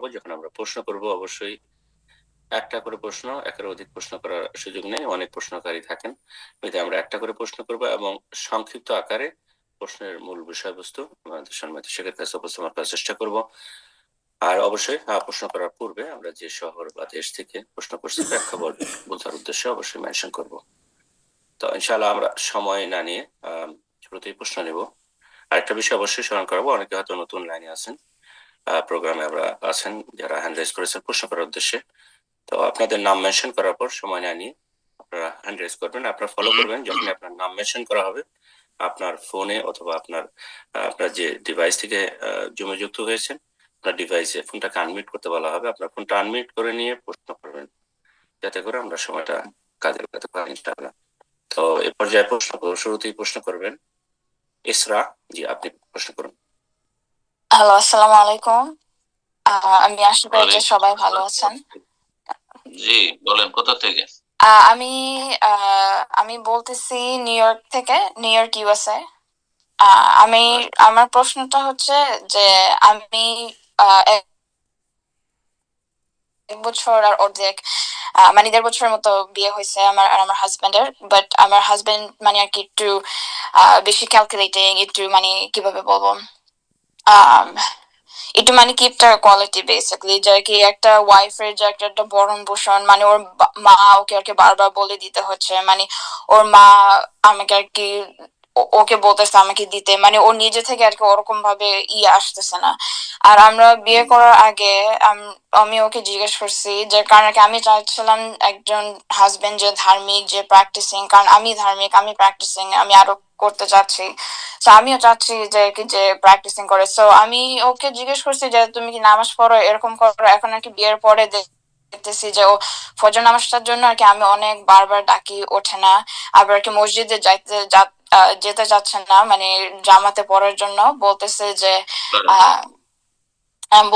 করাবো। যখন আমরা প্রশ্ন করব অবশ্যই একটা করে প্রশ্ন, একের অধিক প্রশ্ন করার সুযোগ নেই, অনেক প্রশ্নকারী থাকেন। এতে আমরা একটা করে প্রশ্ন করব এবং সংক্ষিপ্ত আকারে প্রশ্নের মূল বিষয়বস্তু আমাদের সম্মানিত শিক্ষকের কাছে উপস্থাপন করার চেষ্টা করব। আর অবশ্যই প্রশ্ন করার পূর্বে আমরা যে শহর বা দেশ থেকে প্রশ্ন করছি ব্যাখ্যা বোঝার উদ্দেশ্যে অবশ্যই মেনশন করব। তো ইনশাআল্লাহ আমরা সময় না নিয়ে শুরুতেই প্রশ্ন নেব। আরেকটা বিষয় অবশ্যই স্মরণ করাবো, অনেকে হয়তো নতুন লাইনে আছেন, প্রোগ্রামে আমরা আছেন যারা হ্যান্ড রাইজ করেছেন প্রশ্ন করার উদ্দেশ্যে। তো আপনাদের নাম মেনশন করার পর সময় না নিয়ে আপনারা হ্যান্ড রেজ করবেন। আপনারা ফলো করবেন, যখন আপনার নাম মেনশন করা হবে আপনার ফোনে অথবা আপনার যে ডিভাইস থেকে জুমে যুক্ত হয়েছেন আপনার ডিভাইসে ফোনটাকে আনমিউট করতে বলা হবে। আপনার ফোনটা আনমিউট করে নিয়ে প্রশ্ন করবেন, যাতে করে আমরা সময়টা কাজে লাগাতে পারি ইনশাআল্লাহ। তো এ পর্যায়ে শুরুতেই প্রশ্ন করবেন ইসরা। জি, আপনি প্রশ্ন করুন। হ্যালো, আসসালামু আলাইকুম। আমি আশা করি যে সবাই ভালো আছেন। জি বলেন, কোথা থেকে? আমি আমি বলতেছি নিউ ইয়র্ক থেকে, নিউ ইয়র্ক ইউএসএ। আমি আমার প্রশ্নটা হচ্ছে যে আমি এক বছর আর অর্ধেক মানে 1.5 বছরের মতো বিয়ে হয়েছে আমার আর আমার হাজবেন্ডের। বাট আমার হাজবেন্ড মানে আর কি একটু বেশি ক্যালকুলেটিং, একটু মানে কিভাবে বলবো, একটু মানে কিপটার কোয়ালিটি বেসিক্যালি, যে কি একটা ওয়াইফের যে একটা ভরণ পোষণ, মানে ওর মা ওকে আর কি বারবার বলে দিতে হচ্ছে, মানে ওর মা আমাকে আর কি ওকে বলতেছে আমাকে দিতে, মানে ও নিজে থেকে আর কি ওরকম ভাবে আসতেছে না। আর আমরা বিয়ে করার আগে আমি ওকে জিজ্ঞেস করছি যে, কারণ কি আমি চাইছিলাম একজন হাজবেন্ড যে ধার্মিক, যে প্র্যাকটিসিং, কারণ আমি ধার্মিক, আমি প্র্যাকটিসিং, আমি আরো করতে চাচ্ছি। তো আমিও চাচ্ছি যে কি যে প্র্যাকটিসিং করে। সো আমি ওকে জিজ্ঞেস করছি যে তুমি কি নামাজ পড়ো, এরকম করো। এখন আর কি বিয়ের পরে দেখতেছি যে ও ফজর নামাজটার জন্য আর কি আমি অনেক বারবার ডাকি, ওঠে না। আবার কি মসজিদে যেতে চাচ্ছে না, মানে জামাতে পড়ার জন্য বলতেছে যে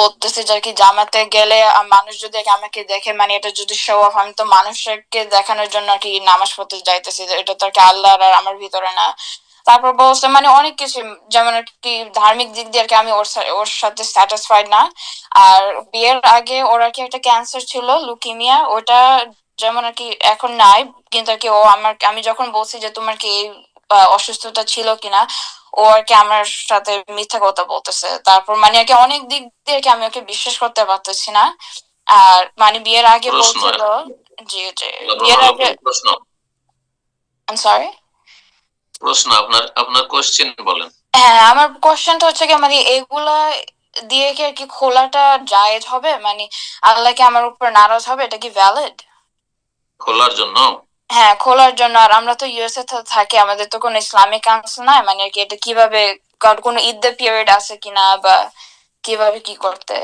বলতেছে যে কি জামাতে গেলে মানুষ যদি আমাকে দেখে, মানে এটা যদি শো অফ, আমি তো মানুষকে দেখানোর জন্য আর কি নামাজ পড়তে যাইতেছি, এটা তো আর কি আল্লাহর আর আমার ভিতরে না। তারপর বলছে মানে অনেক কিছু, যেমন আর কি ধার্মিক দিক দিয়ে আর কি আমি ওর সাথে স্যাটিসফাইড না। আর বিয়ের আগে ওর আর কি একটা ক্যান্সার ছিল, লুকিমিয়া, ওটা যেমন আর কি এখন নাই। কিন্তু আর কি আমি যখন বলছি যে তোমার কি এই অসুস্থতা ছিল কিনা, ও আর কি আমার সাথে মিথ্যা কথা বলতেছে। তারপর মানে আর কি অনেক দিক দিয়ে আর কি আমি ওকে বিশ্বাস করতে পারতেছি না। আর মানে বিয়ের আগে বলছিল, জি জি, বিয়ের আগে, প্রশ্ন সরি, প্রশ্ন আপনার আপনার কোশ্চেন বলেন। হ্যাঁ, আমার কোশ্চেনটা হচ্ছে কি, মানে এগুলা দিয়ে কি আর কি খোলাটা জায়েজ হবে? মানে আল্লাহ কি আমার উপর নারাজ হবে? এটা কি ভ্যালিড? খোলার জন্য? হ্যাঁ, খোলার জন্য। আর আমরা তো ইউএসএ তে থাকি, আমাদের তো কোনো ইসলামিক কাউন্সিল নাই, মানে আর কি এটা কিভাবে, কারণ কোনো ঈদের পিরিয়ড আছে কিনা, বা কিভাবে কি করতে।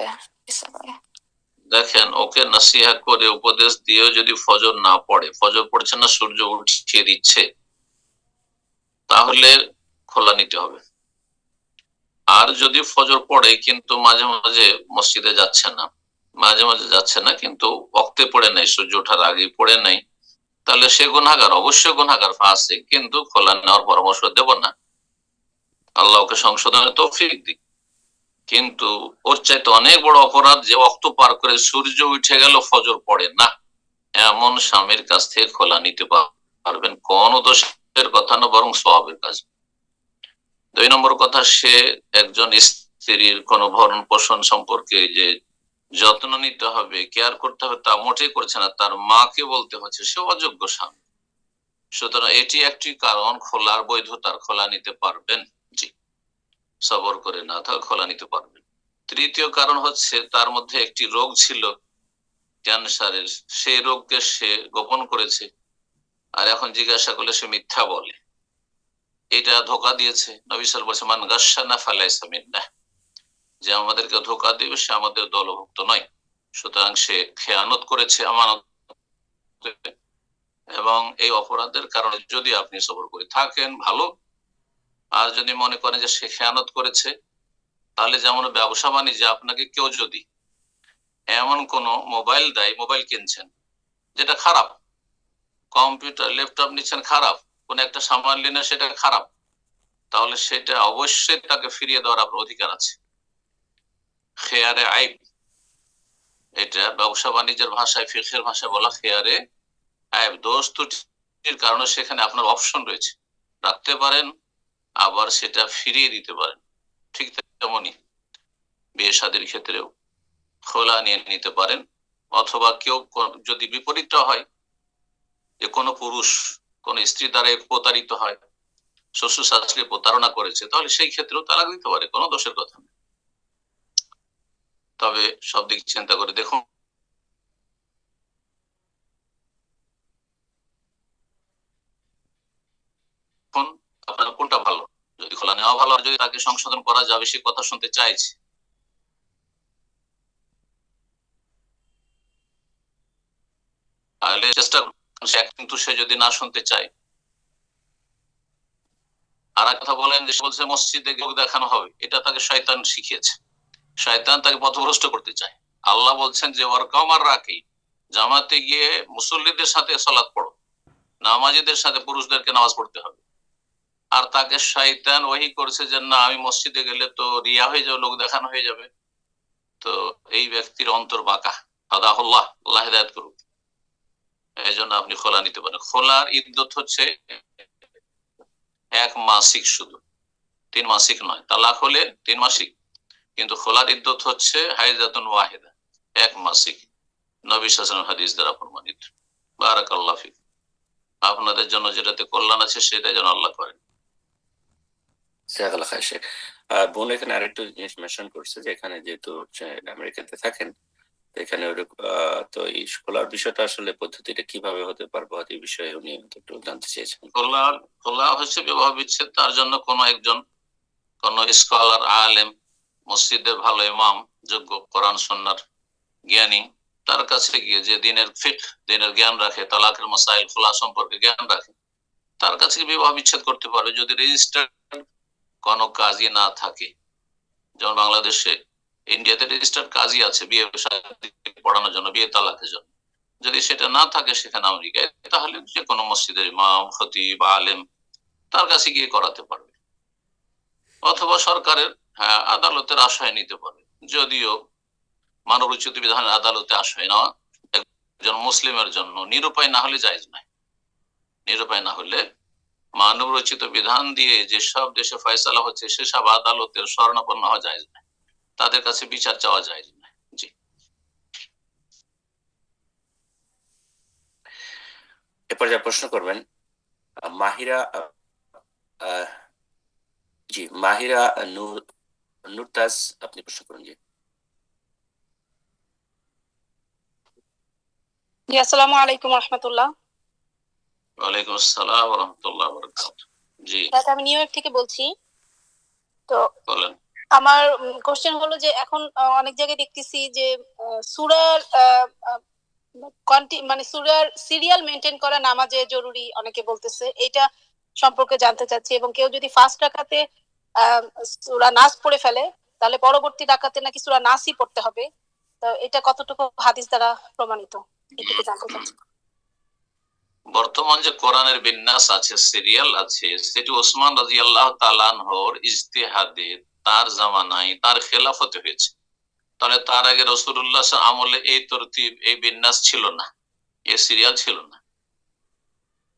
দেখেন, ওকে নসিহত করে উপদেশ দিয়েও যদি ফজর না পড়ে, ফজর পড়ছে না, সূর্য উঠিয়ে দিচ্ছে, তাহলে খোলা নিতে হবে। আর যদি ফজর পড়ে কিন্তু মাঝে মাঝে মসজিদে যাচ্ছে না, মাঝে মাঝে যাচ্ছে না কিন্তু ওয়াক্তে পড়ে নাই, সূর্য ওঠার আগে পড়ে নাই, তাহলে সে গুনাহগার, অবশ্যই গুনাহগার, ফাসিক, কিন্তু খোলা নেওয়ার পরামর্শ দেব না। আল্লাহ ওকে সংশোধনের তৌফিক দিক। কিন্তু ওর চাইতে অনেক বড় অপরাধ যে ওয়াক্ত পার করে সূর্য উঠে গেল ফজর পড়ে না, এমন স্বামীর কাছ থেকে খোলা নিতে পারবেন কোন দোষের কথা না, বরং সওয়াবের কাজ। 2 নম্বর কথা, সে একজন স্ত্রীর কোন ভরণ পোষণ সম্পর্কে যে যত্ন নিতে হবে, কেয়ার করতে হবে, তা মোটেই করছে না, তার মাকে বলতে হচ্ছে, সে অযোগ্য স্বামী। সুতরাং এটি একটি কারণ খোলার বৈধতার, খোলা নিতে পারবেন। জি, সবর করে না থাক, খোলা নিতে পারবেন। তৃতীয় কারণ হচ্ছে তার মধ্যে একটি রোগ ছিল, ক্যান্সারের, সেই রোগকে সে গোপন করেছে, আর এখন জিজ্ঞাসা করলে সে মিথ্যা বলে, এটা ধোকা দিয়েছে। নবী সাল্লাল্লাহু আলাইহি ওয়াসাল্লাম বলেছেন, মান গাশশানা ফালাইসা মিন্নাহ, যে আমাদেরকে ধোকা দিবে সে আমাদের দলভুক্ত নয়। সুতরাং সে খেয়ানত করেছে আমানত, এবং এই অপরাধের কারণে যদি আপনি সবর করে থাকেন ভালো। আর যদি মনে করেন যে সে খেয়ানত করেছে, তাহলে যেমন ব্যবসা বাণিজ্যে আপনাকে কেউ যদি এমন কোন মোবাইল দেয়, মোবাইল কিনছেন যেটা খারাপ, কম্পিউটার ল্যাপটপ নিচ্ছেন খারাপ, কোন একটা সামান নিলেন সেটা খারাপ, তাহলে সেটা অবশ্যই তাকে ফিরিয়ে দেওয়ার আপনার অধিকার আছে। খেয়ারে আইব, এটা ব্যবসা বাণিজ্যের ভাষায়, ফিকহের ভাষায় বলা খেয়ারে আইব। দোষ ত্রুটির কারণে সেখানে আপনার অপশন রয়েছে, রাখতে পারেন আবার সেটা ফিরিয়ে দিতে পারেন। ঠিক তেমনই বিয়ে শাদীর ক্ষেত্রেও খোলা নিয়ে নিতে পারেন, অথবা কেউ যদি বিপরীতটা হয়, যে কোনো পুরুষ কোন স্ত্রী দ্বারা প্রতারিত হয়, শ্বশুর শাশুড়ি প্রতারণা করেছে, তাহলে সেই ক্ষেত্রেও তালাক দিতে পারে, কোনো দোষের কথা নেই। তবে সব দিক চিন্তা করে দেখুন আপনার কোনটা ভালো। যদি খোলা নেওয়া ভালো, আর যদি তাকে সংশোধন করা যাবে সে কথা শুনতে চাইছে, তাহলে চেষ্টা করুন। কিন্তু সে যদি না শুনতে চায়, আর এক কথা বলেন যে বলছে মসজিদে লোক দেখানো হবে, এটা তাকে শয়তান শিখিয়েছে, শয়তান তাকে পথভ্রষ্ট করতে চায়। আল্লাহ বলছেন যে ওয়ারকামার রাখি, জামাতে গিয়ে মুসল্লিদের সাথে সালাত পড়ো, নামাজিদের সাথে পুরুষদেরকে নামাজ পড়তে হবে। আর তাকে শয়তান ওহি করছে যে না, আমি মসজিদে গেলে তো রিয়া হয়ে যাবে, লোক দেখানো হয়ে যাবে। তো এই ব্যক্তির অন্তর বাঁকা, আদাহুল্লাহ, আল্লাহ হিদায়াত করুক। এই জন্য আপনি খোলা নিতে পারেন। খোলার ইদ্যত হচ্ছে 1 মাসিক, শুধু 3 মাসিক নয়। তালাক হলে 3 মাসিক, কিন্তু খোলার ইদ্যত হচ্ছে হাইজাতুন ওয়াহিদা, 1 মাসিক, নবী সাল্লাল্লাহু আলাইহি ওয়াসাল্লাম হাদিস দ্বারা প্রমাণিত। বারাকাল্লাহু ফিক। আপনাদের জন্য যেটাতে কল্যাণ আছে সেটাই যেন আল্লাহ করেন। জাযাকাল্লাহ খাইর শেখ। বোন এখানে আরেকটু জিনিস মেনশন করছে যে এখানে যেহেতু আমেরিকাতে থাকেন, তো এখানে তো এই খোলার বিষয়টা আসলে পদ্ধতিটা কিভাবে হতে পারবে, এই বিষয়ে উনি একটু জানতে চেয়েছেন। খোলা হচ্ছে বিবাহ বিচ্ছেদ, তার জন্য কোন একজন, কোন স্কলার, আলেম, মসজিদের ভালো ইমাম, যোগ্য কোরআন সুন্নাহর জ্ঞানী, তার কাছে গিয়ে, যে দিনের ফিকহ, দিনের জ্ঞান রাখে, তালাকের মাসাইল, খোলা সম্পর্কে জ্ঞান রাখে, তার কাছে বিবাহ বিচ্ছেদ করতে পারবে। যদি রেজিস্টার্ড কোনো কাজী না থাকে, যেমন বাংলাদেশে, ইন্ডিয়াতে রেজিস্টার্ড কাজী আছে বিয়ে পড়ানোর জন্য, বিয়ে তালাকের জন্য। যদি সেটা না থাকে সেখানে আমেরিকায়, তাহলে যে কোনো মসজিদের ইমাম, খতিব, আলেম, তার কাছে গিয়ে করাতে পারবে। অথবা সরকারের আদালতের আশ্রয় নিতে পারবে। যদিও মানবরচিত বিধানের আদালতে আশ্রয় নেওয়া একজন মুসলিমের জন্য নিরুপায় না হলে জায়েজ নয়। নিরুপায় না হলে মানব রচিত বিধান দিয়ে যেসব দেশে ফয়সালা হচ্ছে সেসব আদালতের শরণাপন্ন হওয়া জায়েজ নয়, তাদের কাছে বিচার চাওয়া জায়েজ নয়। জি, এরপর যা প্রশ্ন করবেন মাহিরা, জি মাহিরা নুরতাজ, আপনি প্রশ্ন করুন। জি জি, আসসালামু আলাইকুম রহমতুল্লাহ। ওয়ালাইকুম আসসালাম ওয়া রাহমাতুল্লাহি ওয়া বারাকাতুহু। জি, আমি নিউ ইয়র্ক থেকে বলছি। তো বলেন। আমার কোশ্চেন হলো যে এখন অনেক জায়গায় দেখতেছি যে সূরার মানে সূরার সিরিয়াল মেনটেন করা নামাজে জরুরি, অনেকে বলতেছে। এটা সম্পর্কে জানতে চাচ্ছি। এবং কেউ যদি ফার্স্ট রাকাতে সূরা নাস পড়ে ফেলে, তাহলে পরবর্তী রাকাতে নাকি সূরা নাসই পড়তে হবে। তো এটা কতটুকু হাদিস দ্বারা প্রমাণিত, এটুকু জানতে চাচ্ছি। বর্তমান যে কোরআনের বিন্যাস আছে, সিরিয়াল আছে, সেটি ওসমান রাদিয়াল্লাহু তাআলা আনহুর ইজতিহাদে, তার জামানায়, তার খেলাফতে হয়েছে। তাহলে তার আগে রাসূলুল্লাহ আমলে এই তরতিব, এই বিন্যাস ছিল না, এই সিরিয়াল ছিল না।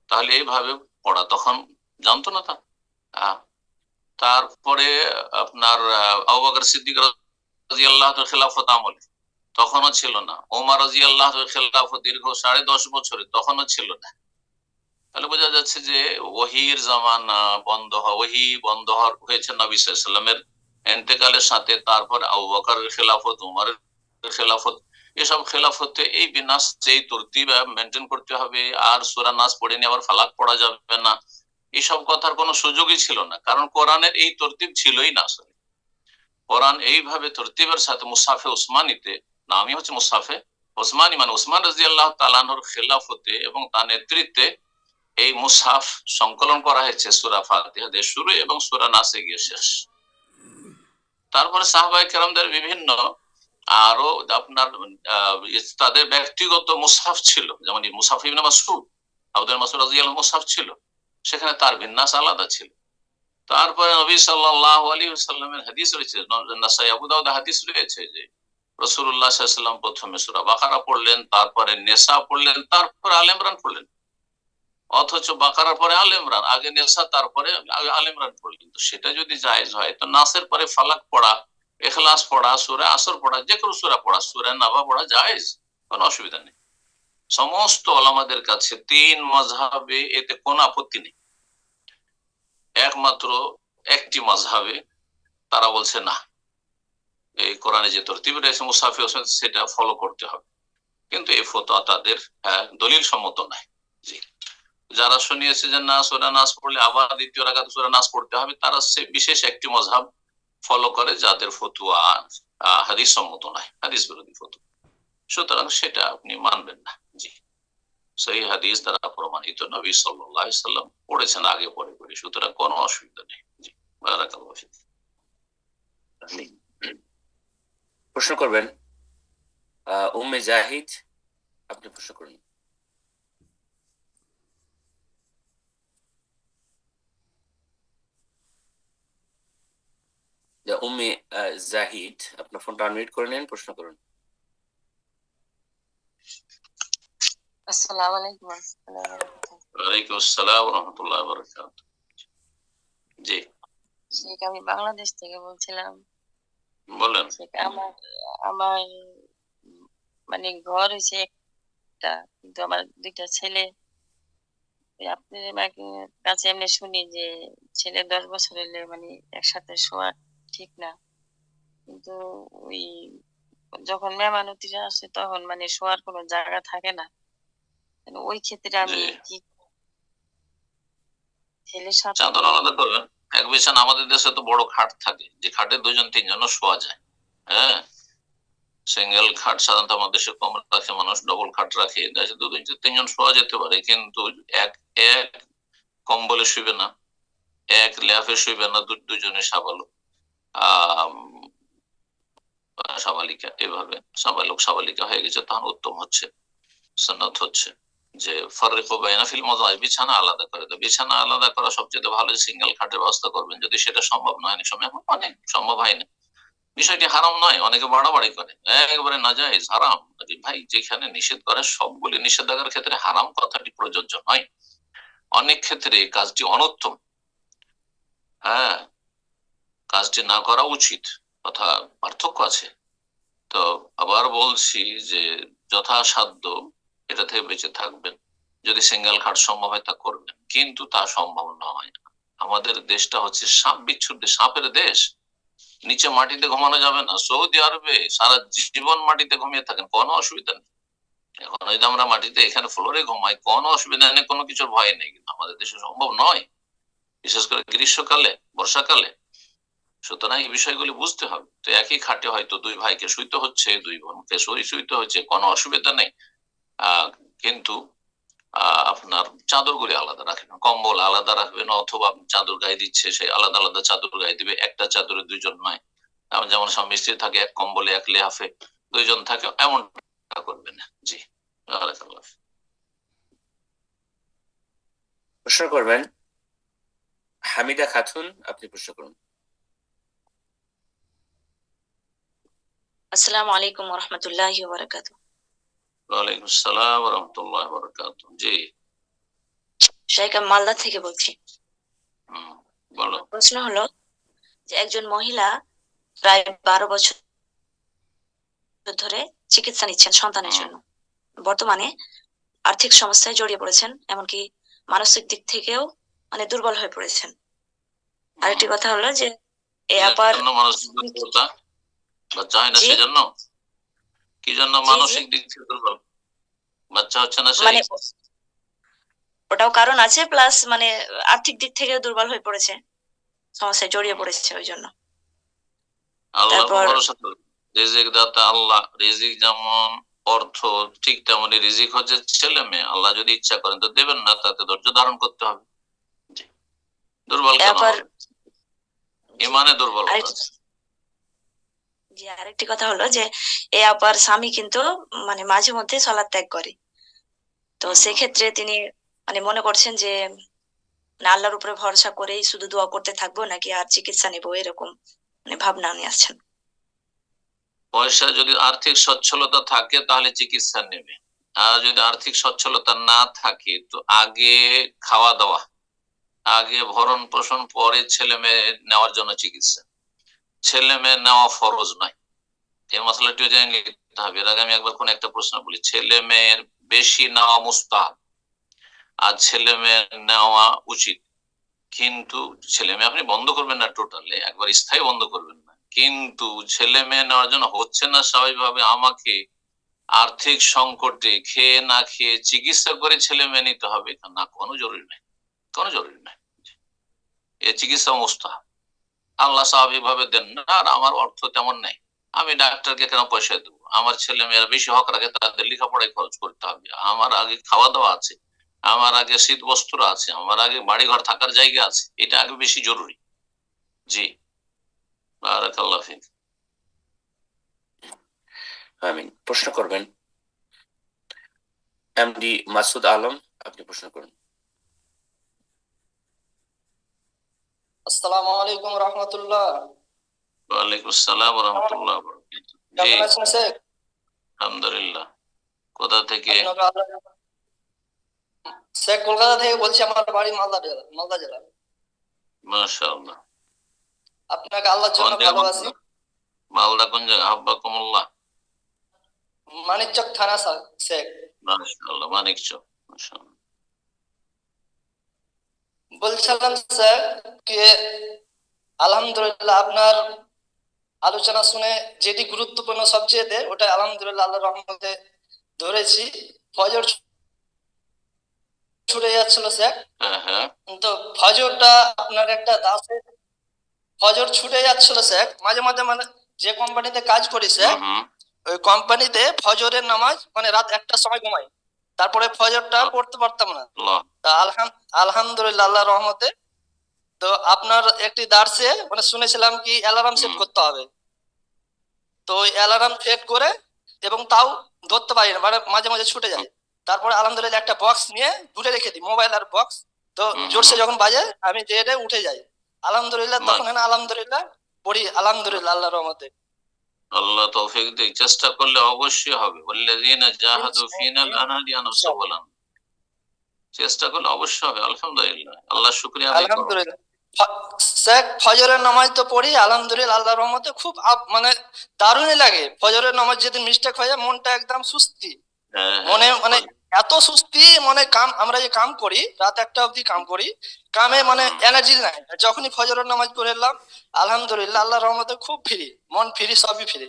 তাহলে এইভাবে পড়া তখন জানতো না তা। তারপরে আপনার আবু বকর সিদ্দিক রাদিয়াল্লাহু খেলাফত আমলে তখনও ছিল না। ওমর রাদিয়াল্লাহু খেলাফত দীর্ঘ 10.5 বছরে, তখনও ছিল না। তাহলে বোঝা যাচ্ছে যে ওহির জামানা বন্ধ ওহি বন্ধ হয়েছে নবী সাল্লাল্লাহু আলাইহি ওয়াসাল্লামের ইন্তেকালের সাথে। তারপর আবু বকরের খেলাফত, উমরের খেলাফত, এসব খেলাফতে এই বিন্যাস, যেই তরতিব মেনটেন করতে হবে, আর সূরা নাস পড়ে নিয়ে আবার ফালাক পড়া যাবে না, এসব কথার কোনো সুযোগই ছিল না। কারণ কোরআনের এই তরতিব ছিলই না। আসলে কোরআন এইভাবে তরতিবের সাথে মুসাফে উসমানীতে, নামই হচ্ছে মুসাফে উসমানী, মানে উসমান রাদিয়াল্লাহু তাআলা আনহুর খেলাফতে এবং তার নেতৃত্বে এই মুসাফ সংকলন করা হয়েছে সূরা ফাতিহা দিয়ে শুরু এবং সূরা নাসে গিয়ে শেষ। তারপরে সাহাবায়ে কেরামদের বিভিন্ন আরো আপনার তাদের ব্যক্তিগত মুসাফ ছিল, যেমন মুসাফ ইবনে মাসউদ, আব্দুল মাসউদ রাদিয়াল্লাহু মুসাফ ছিল, সেখানে তার বিন্যাস আলাদা ছিল। তারপরে নবী সাল্লাল্লাহু আলাইহি ওয়াসাল্লামের হাদিস রয়েছে, নাসাই, আবু দাউদ হাদিস রয়েছে যে রাসূলুল্লাহ সাল্লাল্লাহু আলাইহি ওয়াসাল্লাম প্রথমে সূরা বাকারা পড়লেন, তারপরে নেসা পড়লেন, তারপরে আলে ইমরান পড়লেন। অথচ বাকারার পরে আলে ইমরান, আগে নেসা তারপরে আলে ইমরান পড়লেন। তো সেটা যদি জায়েজ হয়, তো নাসের পরে ফালাক পড়া, ইখলাস পড়া, সূরা আসর পড়া, যে কোনো সূরা পড়া, সূরা নাবা পড়া জায়েজ, কোনো অসুবিধা নেই। সমস্ত ওলামাদের কাছে তিন মাযহাবে এতে কোনো আপত্তি নেই। একমাত্র একটি মাযহাবে তারা বলছে না, এই কোরআনে যে তরতিব রয়েছে মুসাফি সেটা ফলো করতে হবে, কিন্তু এই ফতোয়া তাদের দলিল সম্মত নাই। জি, যারা শুনিয়েছে যে না সূরা নাস পড়লে আবার দ্বিতীয় রাকাতে সূরা নাস পড়তে হবে, তারা সে বিশেষ একটি মাযহাব ফলো করে যাদের ফতোয়া হাদিস সম্মত নয়, হাদিস বিরোধী ফতোয়া। সুতরাং সেটা আপনি মানবেন না। জি, সেই হাদিস দ্বারা প্রমাণিত, নবী সাল্লাল্লাহু আলাইহি ওয়াসাল্লাম পড়েছেন আগে পরে করে, সুতরাং কোনো অসুবিধা নেই। জি, বারাকাল্লাহু ফিক। প্রশ্ন করবেন উম্মে জাহিদ, আপনি প্রশ্ন করুন। উম্মে জাহিদ, আপনার ফোনটা আনমিউট করে নিন, প্রশ্ন করুন। আসসালামু আলাইকুম। ওয়ালাইকুম আসসালাম ওয়া রাহমাতুল্লাহি ওয়া বারাকাতুহু। জি, শেখ, আমি বাংলাদেশ থেকে বলছিলাম। বলেন। শেখ, আমার আমার মানে ঘর হয়েছে একটা, কিন্তু আমার দুইটা ছেলে। আপনাদের কাছে এমনি শুনি যে ছেলে 10 বছর হলে মানে একসাথে শোয়া ঠিক না, কিন্তু ওই যখন মেহমানতিরা আসে তখন মানে শোয়ার কোনো জায়গা থাকে না। ওই ক্ষেত্রে আমি জি, কি ছেলের সাথে চাদর আলাদা করবেন। এক বিছানা, আমাদের দেশে তো বড় খাট থাকে, যে খাটে দুজন তিনজনও শোয়া যায়। হ্যাঁ, সিঙ্গেল খাট সাধারণত আমাদের দেশে কম রাখে মানুষ, ডবল খাট রাখে, দুজন তিনজন শোয়া যেতে পারে, কিন্তু এক এক কম্বলে শুইবে না, এক ল্যাফে শুইবে না, দুজনে সাবালক সাবালিকা, এভাবে সাবালক সাবালিকা হয়ে গেছে, তখন উত্তম হচ্ছে, সুন্নাত হচ্ছে যে ফাররিকু বাইনা ফিল মাযাজিব, বিছানা আলাদা করে দাও। বিছানা আলাদা করা সবচেয়ে ভালো, সিঙ্গেল খাটের ব্যবস্থা করবেন। যদি সেটা সম্ভব নয়, অনেক সময় অনেক সম্ভব হয় না, বিষয়টি হারাম নয়, অনেকে বাড়াবাড়ি করে, একেবারে নাজায়েজ হারাম। ভাই, যেখানে নিষেধ করে সবগুলি নিষেধাজ্ঞার ক্ষেত্রে হারাম কথাটি প্রযোজ্য নয়, অনেক ক্ষেত্রে কাজটি অনুত্তম। হ্যাঁ, কাজটি না করা উচিত, কথা পার্থক্য আছে। তো আবার বলছি যে যথাসাধ্য এটা থেকে বেঁচে থাকবেন, যদি সিঙ্গেল খাট সম্ভব হয় তা করবেন, কিন্তু তা সম্ভব নয়। আমাদের দেশটা হচ্ছে সাপ বিচ্ছুর দেশ, সাপের দেশ, নিচে মাটিতে ঘুমানো যাবে না। সৌদি আরবে সারা জীবন মাটিতে ঘুমিয়ে থাকেন, কোনো অসুবিধা নেই। এখন ওই যে আমরা মাটিতে এখানে ফ্লোরে ঘুমাই, কোনো অসুবিধা নেই, কোনো কিছুর ভয় নেই, কিন্তু আমাদের দেশে সম্ভব নয়, বিশেষ করে গ্রীষ্মকালে, বর্ষাকালে। সুতরাং এই বিষয়গুলি বুঝতে হবে। তো একই খাটে হয়তো দুই ভাইকে শুইতে হচ্ছে, দুই বোনকে শুইতে হচ্ছে, কোনো অসুবিধা নেই, কিন্তু আপনার চাদরগুলি আলাদা রাখবেন, কম্বল আলাদা রাখবেন, অথবা চাদর গায়ে দিচ্ছে সে আলাদা আলাদা চাদর গায়ে দিবে, একটা চাদরে দুইজন নয়। যেমন স্বামী স্ত্রী থাকে, এক কম্বলে এক লেহাফে দুইজন থাকে, এমন করবেন না। জি, প্রশ্ন করবেন হামিদা খাতুন, আপনি প্রশ্ন করুন। আসসালামু আলাইকুম ওয়া রাহমাতুল্লাহি ওয়া বারাকাতুহু। ওয়ালাইকুম আসসালাম ওয়া রাহমাতুল্লাহি ওয়া বারাকাতুহু। জি, শেখ, আমি মালদা থেকে বলছি। বলো। প্রশ্ন হলো যে একজন মহিলা প্রায় 12 বছর ধরে চিকিৎসা নিচ্ছেন সন্তানের জন্য। বর্তমানে আর্থিক সমস্যায় জড়িয়ে পড়েছেন, এমনকি মানসিক দিক থেকেও মানে দুর্বল হয়ে পড়েছেন। আরেকটি কথা হলো যে এ আবার বাচ্চা হয় না, সেজন্য কি জন্য মানসিক দিক থেকে দুর্বল, বাচ্চা হচ্ছে না, মানে ওটাও কারণ আছে, প্লাস মানে আর্থিক দিক থেকে দুর্বল হয়ে পড়েছে, সমস্যায় জড়িয়ে পড়েছে ওই জন্য। আল্লাহ ভরসা করুন, রিজিক দাতা আল্লাহ, রিজিক যেমন অর্থ ঠিক তেমনি রিজিক হচ্ছে ছেলে মেয়ে, আল্লাহ যদি ইচ্ছা করেন তো দেবেন না, তাতে ধৈর্য ধারণ করতে হবে। দুর্বল কেন হবে? ইমানে দুর্বল। জি, আরেকটি কথা হলো যে এ আপার স্বামী কিন্তু মানে মাঝে মধ্যে সালাত ত্যাগ করে, তো সেক্ষেত্রে তিনি মানে মনে করছেন যে না আল্লাহর উপরে ভরসা করেই শুধু দোয়া করতে থাকবো নাকি আর চিকিৎসা নেবো, এরকম মানে ভাবনা নিয়ে আসছেন। পয়সা যদি আর্থিক সচ্ছলতা থাকে তাহলে চিকিৎসা নেবে, আর যদি আর্থিক সচ্ছলতা না থাকে তো আগে খাওয়া দাওয়া, আগে ভরণ পোষণ, পরে ছেলে মেয়ে নেওয়ার জন্য চিকিৎসা। ছেলে মেয়ে নেওয়া ফরজ নয়, এই মশলাটিও জেনে নিতে হবে। এর আগে আমি একবার কোন একটা প্রশ্ন বলি, ছেলে মেয়ের বেশি নেওয়া মুস্তাহাব আর ছেলে মেয়ে নেওয়া উচিত, কিন্তু ছেলে মেয়ে আপনি বন্ধ করবেন না, টোটালি একবার স্থায়ী বন্ধ করবেন না, কিন্তু ছেলে মেয়ে নেওয়ার জন্য হচ্ছে না স্বাভাবিকভাবে আমাকে আর্থিক সংকটে খেয়ে না খেয়ে চিকিৎসা করে ছেলে মেয়ে নিতে হবে, না, কোনো জরুরি নাই, কোনো জরুরি নাই। এ চিকিৎসা মুস্তাহাব, আল্লাহ স্বাভাবিকভাবে দেন না, আর আমার অর্থ তেমন নেই, আমি ডাক্তারকে কেন পয়সা দেবো? আমার ছেলে মেয়েরা বেশি হক রাখে, তাদের লেখাপড়ায় খরচ করতে হবে, আমার আগে খাওয়া দাওয়া আছে, আমার আগে শীত বস্ত্র আছে, আমার আগে বাড়ি ঘর থাকার জায়গা আছে, এটা আগে বেশি জরুরি। জি, বারাকাল্লাহ ফিক। আমিন। প্রশ্ন করবেন এমডি মাসুদ আলম, আপনি প্রশ্ন করুন। আসসালামু আলাইকুম রহমতুল্লাহ। ওয়ালাইকুম আসসালাম ওয়া রাহমাতুল্লাহি ওয়া বারাকাতুহু। জি, কেমন আছেন শেখ? আলহামদুলিল্লাহ। কোথা থেকে? শেখ কলকাতা থেকে বলছি, আমার বাড়ি মালদা জেলা। মাশাআল্লাহ। আপনাকে আল্লাহর জন্য কোন জায়গা? ভালোবাসি। মালদা কোন জায়গা? হাব্বাকুমুল্লাহ। মানিকচক থানা শেখ। মাশাআল্লাহ, মানিকচক। মাশাআল্লাহ। বলছিলাম স্যার যে আলহামদুলিল্লাহ আপনার আলোচনা শুনে যেটি গুরুত্বপূর্ণ সবচেয়ে, ওটা আলহামদুলিল্লাহ আল্লাহর রহমতে ধরেছি। ফজর ছুটে যাচ্ছিল স্যার, হ্যাঁ হ্যাঁ, তো ফজরটা আপনার একটা দাসের ফজর ছুটে যাচ্ছিল স্যার, মাঝে মাঝে মানে যে কোম্পানিতে কাজ করি স্যার, ওই কোম্পানিতে ফজরের নামাজ মানে রাত 1টার সময় ঘুমাই, তারপরে ফজরটা পড়তে পারতাম না। আল্লাহ। তা আলহামদুলিল্লাহ আল্লাহর রহমতে, তো আপনার একটি দার্সে মানে শুনেছিলাম কি অ্যালার্ম সেট করতে হবে, তো ওই অ্যালার্ম সেট করে এবং তাও ধরতে পারি না, মানে মাঝে মাঝে ছুটে যায়। তারপরে আলহামদুলিল্লাহ একটা বক্স নিয়ে দূরে রেখে দিই, মোবাইল আর বক্স, তো জোরসে যখন বাজে আমি যেটা উঠে যাই, আলহামদুলিল্লাহ তখন আলহামদুলিল্লাহ পড়ি, আলহামদুলিল্লাহ আল্লাহর রহমতে। আল্লাহ তৌফিক দিক, চেষ্টা করলে অবশ্যই হবে। ওয়াল্লাযীনা জাহাদু ফীনা লানাহদিয়ানহুম সুবুলানা, চেষ্টা করলে অবশ্যই হবে। আলহামদুলিল্লাহ, আল্লাহ শুকরিয়া আদায় করো। আলহামদুলিল্লাহ শেখ ফজরের নামাজ তো পড়ি আলহামদুলিল্লাহ আল্লাহর রহমতে, খুব মানে দারুণই লাগে। ফজরের নামাজ যেদিন মিস্টেক হয়ে যায়, মনটা একদম সুস্থি, মনে মানে এত সুস্থি, মনে কাম আমরা যে কাম করি রাত 1টা অবধি কাম করি, কামে মানে এনার্জি নাই। যখনই ফজরের নামাজ পড়ে এলাম আলহামদুলিল্লাহ আল্লাহর রহমতে খুব ফ্রি, মন ফ্রি, সবই ফ্রি।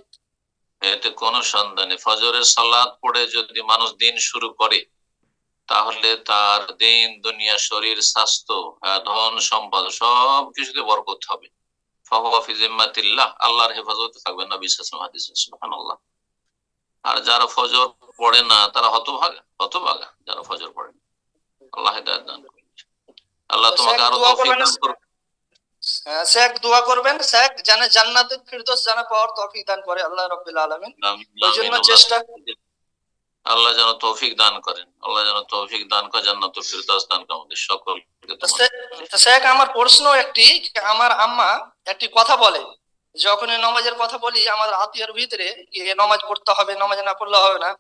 এতে কোনো সন্দেহ নেই। ফজরের সালাত পড়ে যদি মানুষ দিন শুরু করে তাহলে তার দিন, দুনিয়া, শরীর, স্বাস্থ্য, ধন সম্পদ সব কিছুতে বরকত হবে। ফাহুয়া ফি জিম্মাতিল্লাহ, আল্লাহর হেফাজতে থাকবে। নবী সাল্লাল্লাহু আলাইহি ওয়াসাল্লাম হাদিসে, সুবহানাল্লাহ। আর যারা ফজর পড়ে না তারা হতভাগা যারা ফজর পড়ে না। আল্লাহ হেদায়েত দান করুন। আল্লাহ তোমাকে আরো তৌফিক দান করুন। শেখ দোয়া করবেন, শেখ যেন জান্নাতুল ফিরদৌস যেন পাওয়ার তৌফিক দান করে আল্লাহ রাব্বুল আলামিন, ওই জন্য চেষ্টা। আল্লাহ যেন তৌফিক দান করেন, আল্লাহ যেন তৌফিক দান করে, জান্নাতুল ফিরদৌস দান করেন আমাদের সকলকে। শেখ আমার প্রশ্ন একটি, আমার আম্মা একটি কথা বলে, যখন নামাজের কথা বলি আমার আত্মীয়ের ভিতরে নামাজ পড়তে হবে, নামাজ না পড়লে হবে না,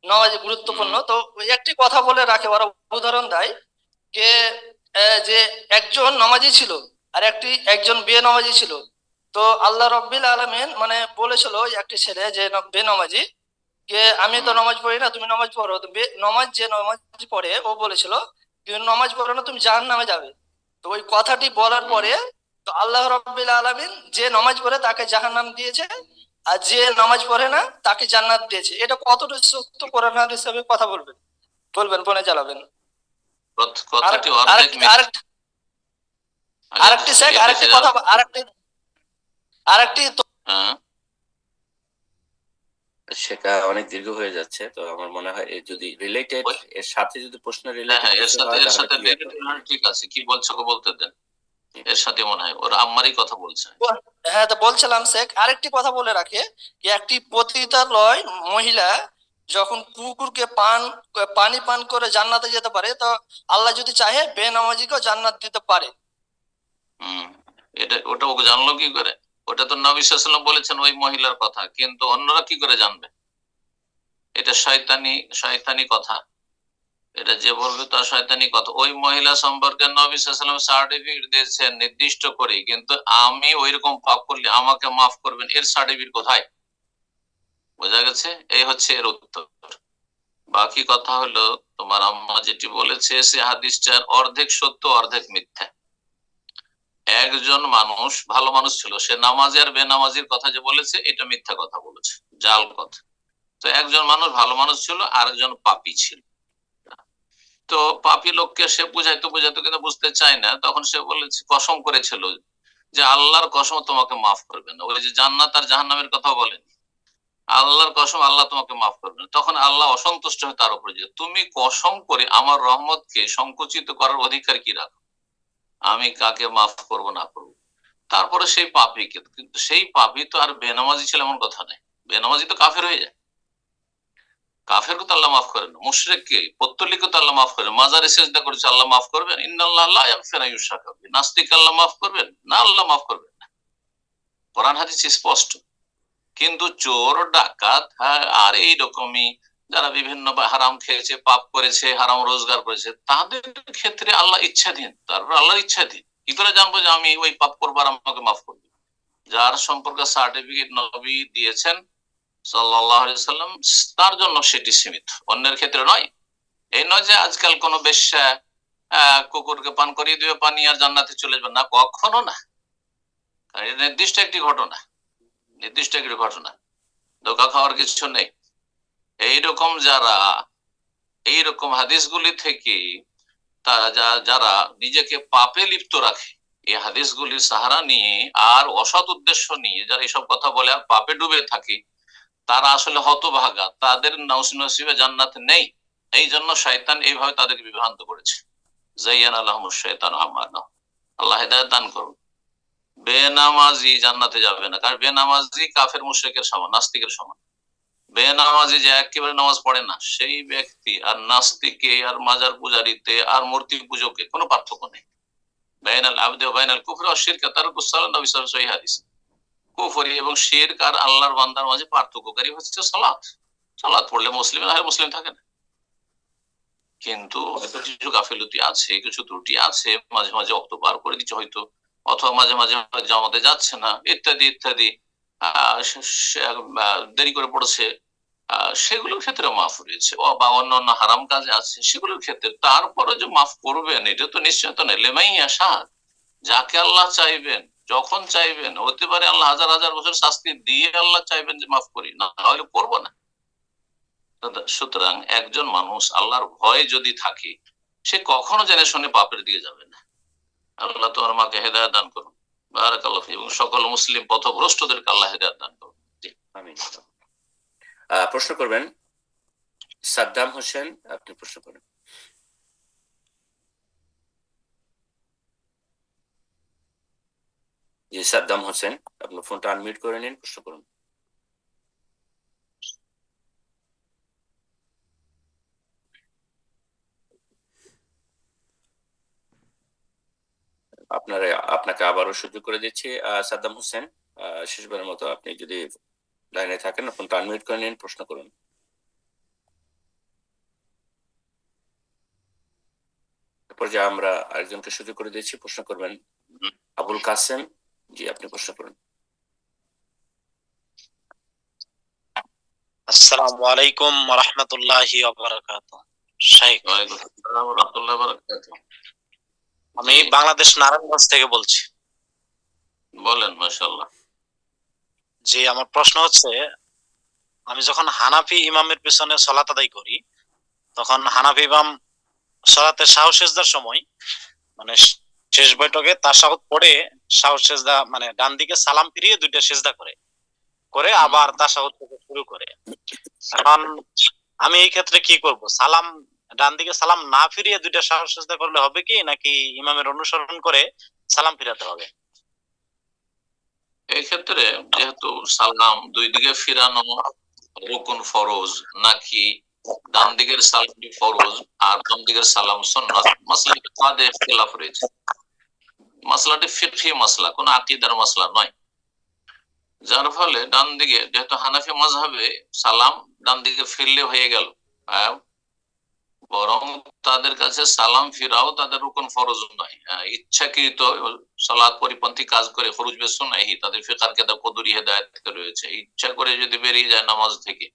নামাজ গুরুত্বপূর্ণ, তো ওই একটি কথা বলে রাখে, ওরা উদাহরণ দেয় কে যে একজন নামাজি ছিল আর একজন বেনামাজি ছিল, তো আল্লাহ রাব্বুল আলামিন মানে বলেছিল একটি ছেলে যে বেনামাজি কে, আমি তো নামাজ পড়ি না, তুমি নামাজ পড়ো, তো যে নামাজ পড়ে ও বলেছিল তুমি নামাজ পড়ো না, তুমি জাহান্নামে যাবে। তো ওই কথাটি বলার পরে তো আল্লাহ রাব্বুল আলামিন যে নামাজ পড়ে তাকে জাহান্নাম দিয়েছে, আর যে নামাজ পড়ে না তাকে জান্নাত দিয়েছে। এটা কতটা সত্য কোরআন হাদিস হিসেবে কথা বলবেন বনে জ্বালাবেন। কথাটি অর্ধেক আরেকটি শেখ আরেকটি কথা আরেকটি সেটা অনেক দীর্ঘ হয়ে যাচ্ছে, তো আমার মনে হয় যদি রিলেটেড এর সাথে যদি প্রশ্ন রিলেটেড এর সাথে ঠিক আছে, কি বলছো বলতে দেন। এর সাথে মনে হয় ওর আম্মারই কথা বলছে। হ্যাঁ, তো বলছিলাম শেখ আরেকটি কথা বলে রাখে যে একটি পতিতালয় মহিলা যখন কুকুরকে পানি পান করে জান্নাতে যেতে পারে, তো আল্লাহ যদি চাহে বেনামাজিকেও জান্নাত দিতে পারে। ওটা ওকে জানলো কি করে? ওটা তো নবী সাল্লাল্লাহু আলাইহি ওয়াসাল্লাম বলেছেন ওই মহিলার কথা, কিন্তু অন্যরা কি করে জানবে? এটা শয়তানি কথা, এটা যে বলবে তার শয়তানি কথা। ওই মহিলা সম্পর্কে নবী সাল্লাল্লাহু আলাইহি ওয়াসাল্লাম সার্টিফিকেট দিয়েছেন নির্দিষ্ট করে, কিন্তু আমি ওইরকম পাপ করলে আমাকে মাফ করবেন, এর সার্টিফিকেট কোথায়? বোঝা গেছে? এই হচ্ছে এর উত্তর। বাকি কথা হলো তোমার আম্মা যেটি বলেছে সে হাদিসটার অর্ধেক সত্য অর্ধেক মিথ্যা। একজন মানুষ ভালো মানুষ ছিল, সে নামাজি আর বেনামাজির কথা যে বলেছে এটা মিথ্যা কথা বলেছে, জাল কথা। তো একজন মানুষ ভালো মানুষ ছিল আর একজন পাপী ছিল। তো পাপী লোককে সে বুঝাইতো কিন্তু বুঝতে চায় না, তখন সে বলেছে, কসম করেছিল যে আল্লাহর কসম তোমাকে মাফ করবে না। ওই যে জান্নাত আর জাহান্নামের কথা বলেন, আল্লাহর কসম আল্লাহ তোমাকে মাফ করবে না। তখন আল্লাহ অসন্তুষ্ট হয়ে তার উপরে, যে তুমি কসম করে আমার রহমতকে সংকুচিত করার অধিকার কি রাখো, আমি কাকে মাফ করব না করবো। তারপরে সেই পাপীকে, কিন্তু সেই পাপী তো আর বেনামাজি ছিল এমন কথা নেই, বেনামাজি তো কাফের হয়ে যায়। কাফেরকে তো আল্লাহ মাফ করেন না, মুশরিককে পত্তলিকে তো আল্লাহ মাফ করেন। মাজারে সেজদা করেছে আল্লাহ মাফ করবেন? ইন্নাল্লাহ লা ইয়াগফিরু ইউশরাকা বিহি। নাস্তিক আল্লাহ মাফ করবেন না? আল্লাহ মাফ করবেন না। কোরআন হাদিস স্পষ্ট। কিন্তু চোর ডাকাত আর এইরকমই যারা বিভিন্ন হারাম খেয়েছে, পাপ করেছে, হারাম রোজগার করেছে, তাদের ক্ষেত্রে আল্লাহ ইচ্ছাধীন, তারপর আল্লাহর ইচ্ছাধীন। কি করে জানবো যে আমি ওই পাপ করবো আর আমাকে মাফ করবে? যার সম্পর্কে সার্টিফিকেট নবী দিয়েছেন সাল্লাল্লাহু আলাইহি ওয়াসাল্লাম, তার জন্য সেটি সীমিত, অন্যের ক্ষেত্রে নয়। এই নয় যে আজকাল কোন বেশ্যা কুকুরকে পান করিয়ে দিবে পানি আর জান্নাতে চলে যাবে, না, কখনো না। নির্দিষ্ট একটি ঘটনা, ধোঁকা খাওয়ার কিছু নেই। এইরকম যারা এইরকম হাদিসগুলি থেকে যারা নিজেকে পাপে লিপ্ত রাখে, এই হাদিসগুলির সাহারা নিয়ে আর অসৎ উদ্দেশ্য নিয়ে যারা এইসব কথা বলে আর পাপে ডুবে থাকে, তারা আসলে হতভাগা, তাদের নসিবে জান্নাত নেই। এই জন্য শয়তান এইভাবে তাদেরকে বিভ্রান্ত করেছে। যাইয়ানা লাহুমুশ শাইতানু আমানাহু, আল্লাহ হেদায়েত দান করুন। বেনামাজি জান্নাতে যাবে না, কারণ বেনামাজি কাফের মুশরিকের সমান, নাস্তিকের সমান। বেনামাজি যে একেবারে নামাজ পড়ে না, সেই ব্যক্তি আর নাস্তিকে আর মাজার পূজারীতে আর মূর্তি পূজকে কোনো পার্থক্য নেই। বাইনাল আবদি ওয়া বাইনাল কুফরি ওয়া শিরক তারকুস সালাত, নবী সাল্লাল্লাহু আলাইহি ওয়াসাল্লাম হাদিস। কুফরি এবং শিরক আর আল্লাহর বান্দার মাঝে পার্থক্যকারী হচ্ছে সালাত। সালাত পড়লে মুসলিম না হলে মুসলিম থাকে না। কিন্তু হয়তো কিছু গাফিলতি আছে, কিছু ত্রুটি আছে, মাঝে মাঝে অক্ত পার করে দিচ্ছে হয়তো, অথবা মাঝে মাঝে জামাতে যাচ্ছে না, ইত্যাদি ইত্যাদি, দেরি করে পড়ছে, সেগুলোর ক্ষেত্রে মাফ রয়েছে। বা অন্যান্য হারাম কাজে আছে সেগুলোর ক্ষেত্রে, তারপরে যে মাফ করবেন এটা তো নিশ্চয়তা নেই। লেমাই আসাদ, যাকে আল্লাহ চাইবেন যখন চাইবেন, হতে পারে আল্লাহ হাজার হাজার বছর শাস্তি দিয়ে আল্লাহ চাইবেন যে মাফ করি, না হলে করবো না। সুতরাং একজন মানুষ আল্লাহর ভয় যদি থাকে, সে কখনো জেনে শুনে পাপের দিকে যাবে না। আল্লাহ তোমার মাকে হেদায়েত দান করুন, বারাকাল্লাহ, এবং সকল মুসলিম পথভ্রষ্টদেরকে আল্লাহ হেদায়েত দান করুন। আমিন। প্রশ্ন করবেন সাদ্দাম হোসেন, আপনি প্রশ্ন করেন। জি সাদ্দাম হোসেন, আপনার ফোনটা আনমিউট করে নিন, প্রশ্ন করুন। আপনাকে আবারও সুযোগ করে দিচ্ছি সাদ্দাম হোসেন, শেষবারের মতো আপনি যদি লাইনে থাকেন ফোনটা আনমিউট করে নিন, প্রশ্ন করুন। পর্যায়ে আমরা আরেকজনকে সুযোগ করে দিচ্ছি, প্রশ্ন করবেন আবুল কাসেম। জি আপনি প্রশ্ন করুন। আসসালামু আলাইকুম ওয়া রাহমাতুল্লাহি ওয়া বারাকাতুহু। শাইখ, ওয়ালাইকুম আসসালাম ওয়া রাহমাতুল্লাহি ওয়া বারাকাতুহু। আমি বাংলাদেশ নারায়ণগঞ্জ থেকে বলছি। বলেন। মাশাআল্লাহ। জি, আমার প্রশ্ন হচ্ছে, আমি যখন হানাফি ইমামের পেছনে সালাত আদায় করি, তখন হানাফি ইমাম সালাতে সাহু সিজদার সময় মানে শেষ বৈঠকে তাশাহুদ পড়ে সাহু সিজদা মানে ডান দিকে সালাম ফিরিয়ে দুইটা সিজদা করে আবার তাশাহুদ থেকে শুরু করে। এখন আমি এই ক্ষেত্রে কি করব? সালাম ডান দিকে সালাম না ফিরিয়ে দুইটা সাহু সিজদা করলে হবে কি, নাকি ইমামের অনুসরণ করে সালাম ফিরাতে হবে? এই ক্ষেত্রে যেহেতু সালাম দুই দিকে ফিরানো রুকুন ফরজ, নাকি ডান দিকের সালামটি ফরজ আর বাম দিকের সালাম সুন্নাত, মাসলাটি ইখতিলাফ রয়েছে। মাসলাটি ফিকহি মাসলা, কোনো আকীদার মাসলা নয়। যার ফলে ডান দিকে, যেহেতু হানাফি মাযহাবে সালাম ডান দিকে ফিরলে হয়ে গেল, বরং তাদের কাছে সালাম ফিরাও তাদের রুকন ফরজ নয়, ইচ্ছাকৃত সালাত পরিপন্থী কাজ করে ফরজ বেসুন্নাহি তাদের ফিকহার কিতাব কদুরি হেদায়েতে রয়েছে, ইচ্ছা করে যদি বেরিয়ে যায় নামাজ থেকে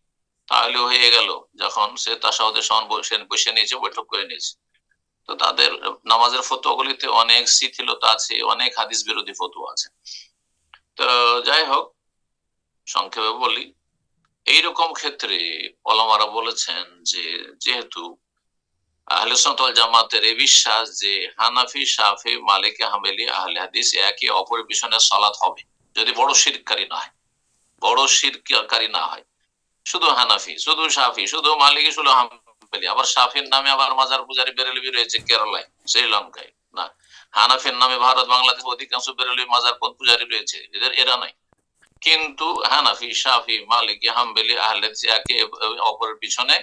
তাহলে হয়ে গেল, যখন সে তাশাহুদের সময় বসে নিয়েছে, বৈঠক করে নিয়েছে। তো তাদের নামাজের ফতোয়াগুলিতে অনেক শিথিলতা আছে, অনেক হাদিস বিরোধী ফতোয়া আছে। তো যাই হোক, সংক্ষেপে বলি, এইরকম ক্ষেত্রে ওলামারা বলেছেন যে যেহেতু আহলে সুন্নাত ওয়াল জামাতের এই বিশ্বাস যে হানাফি, শাফি, মালিকি, হাম্বলি, আহলে হাদিস একে অপরের পিছনে সালাত হবে, যদি বড় শিরকারী না হয়, বড় শিরকারী না হয়, শুধু হানাফি, শুধু শাফি, শুধু মালিকি, শুধু হাম্বলি, আবার শাফির নামে আবার মাজার পূজারী বেরেলভি রয়েছে কেরালায়, শ্রীলঙ্কায়, না হানাফির নামে ভারত, বাংলাদেশ অধিকাংশ বেরেলভি মাজার পূজারী রয়েছে, এরা নাই। কিন্তু হানাফি, শাফি, মালিকি, হাম্বলি, আহলে হাদিস একে অপরের পিছনে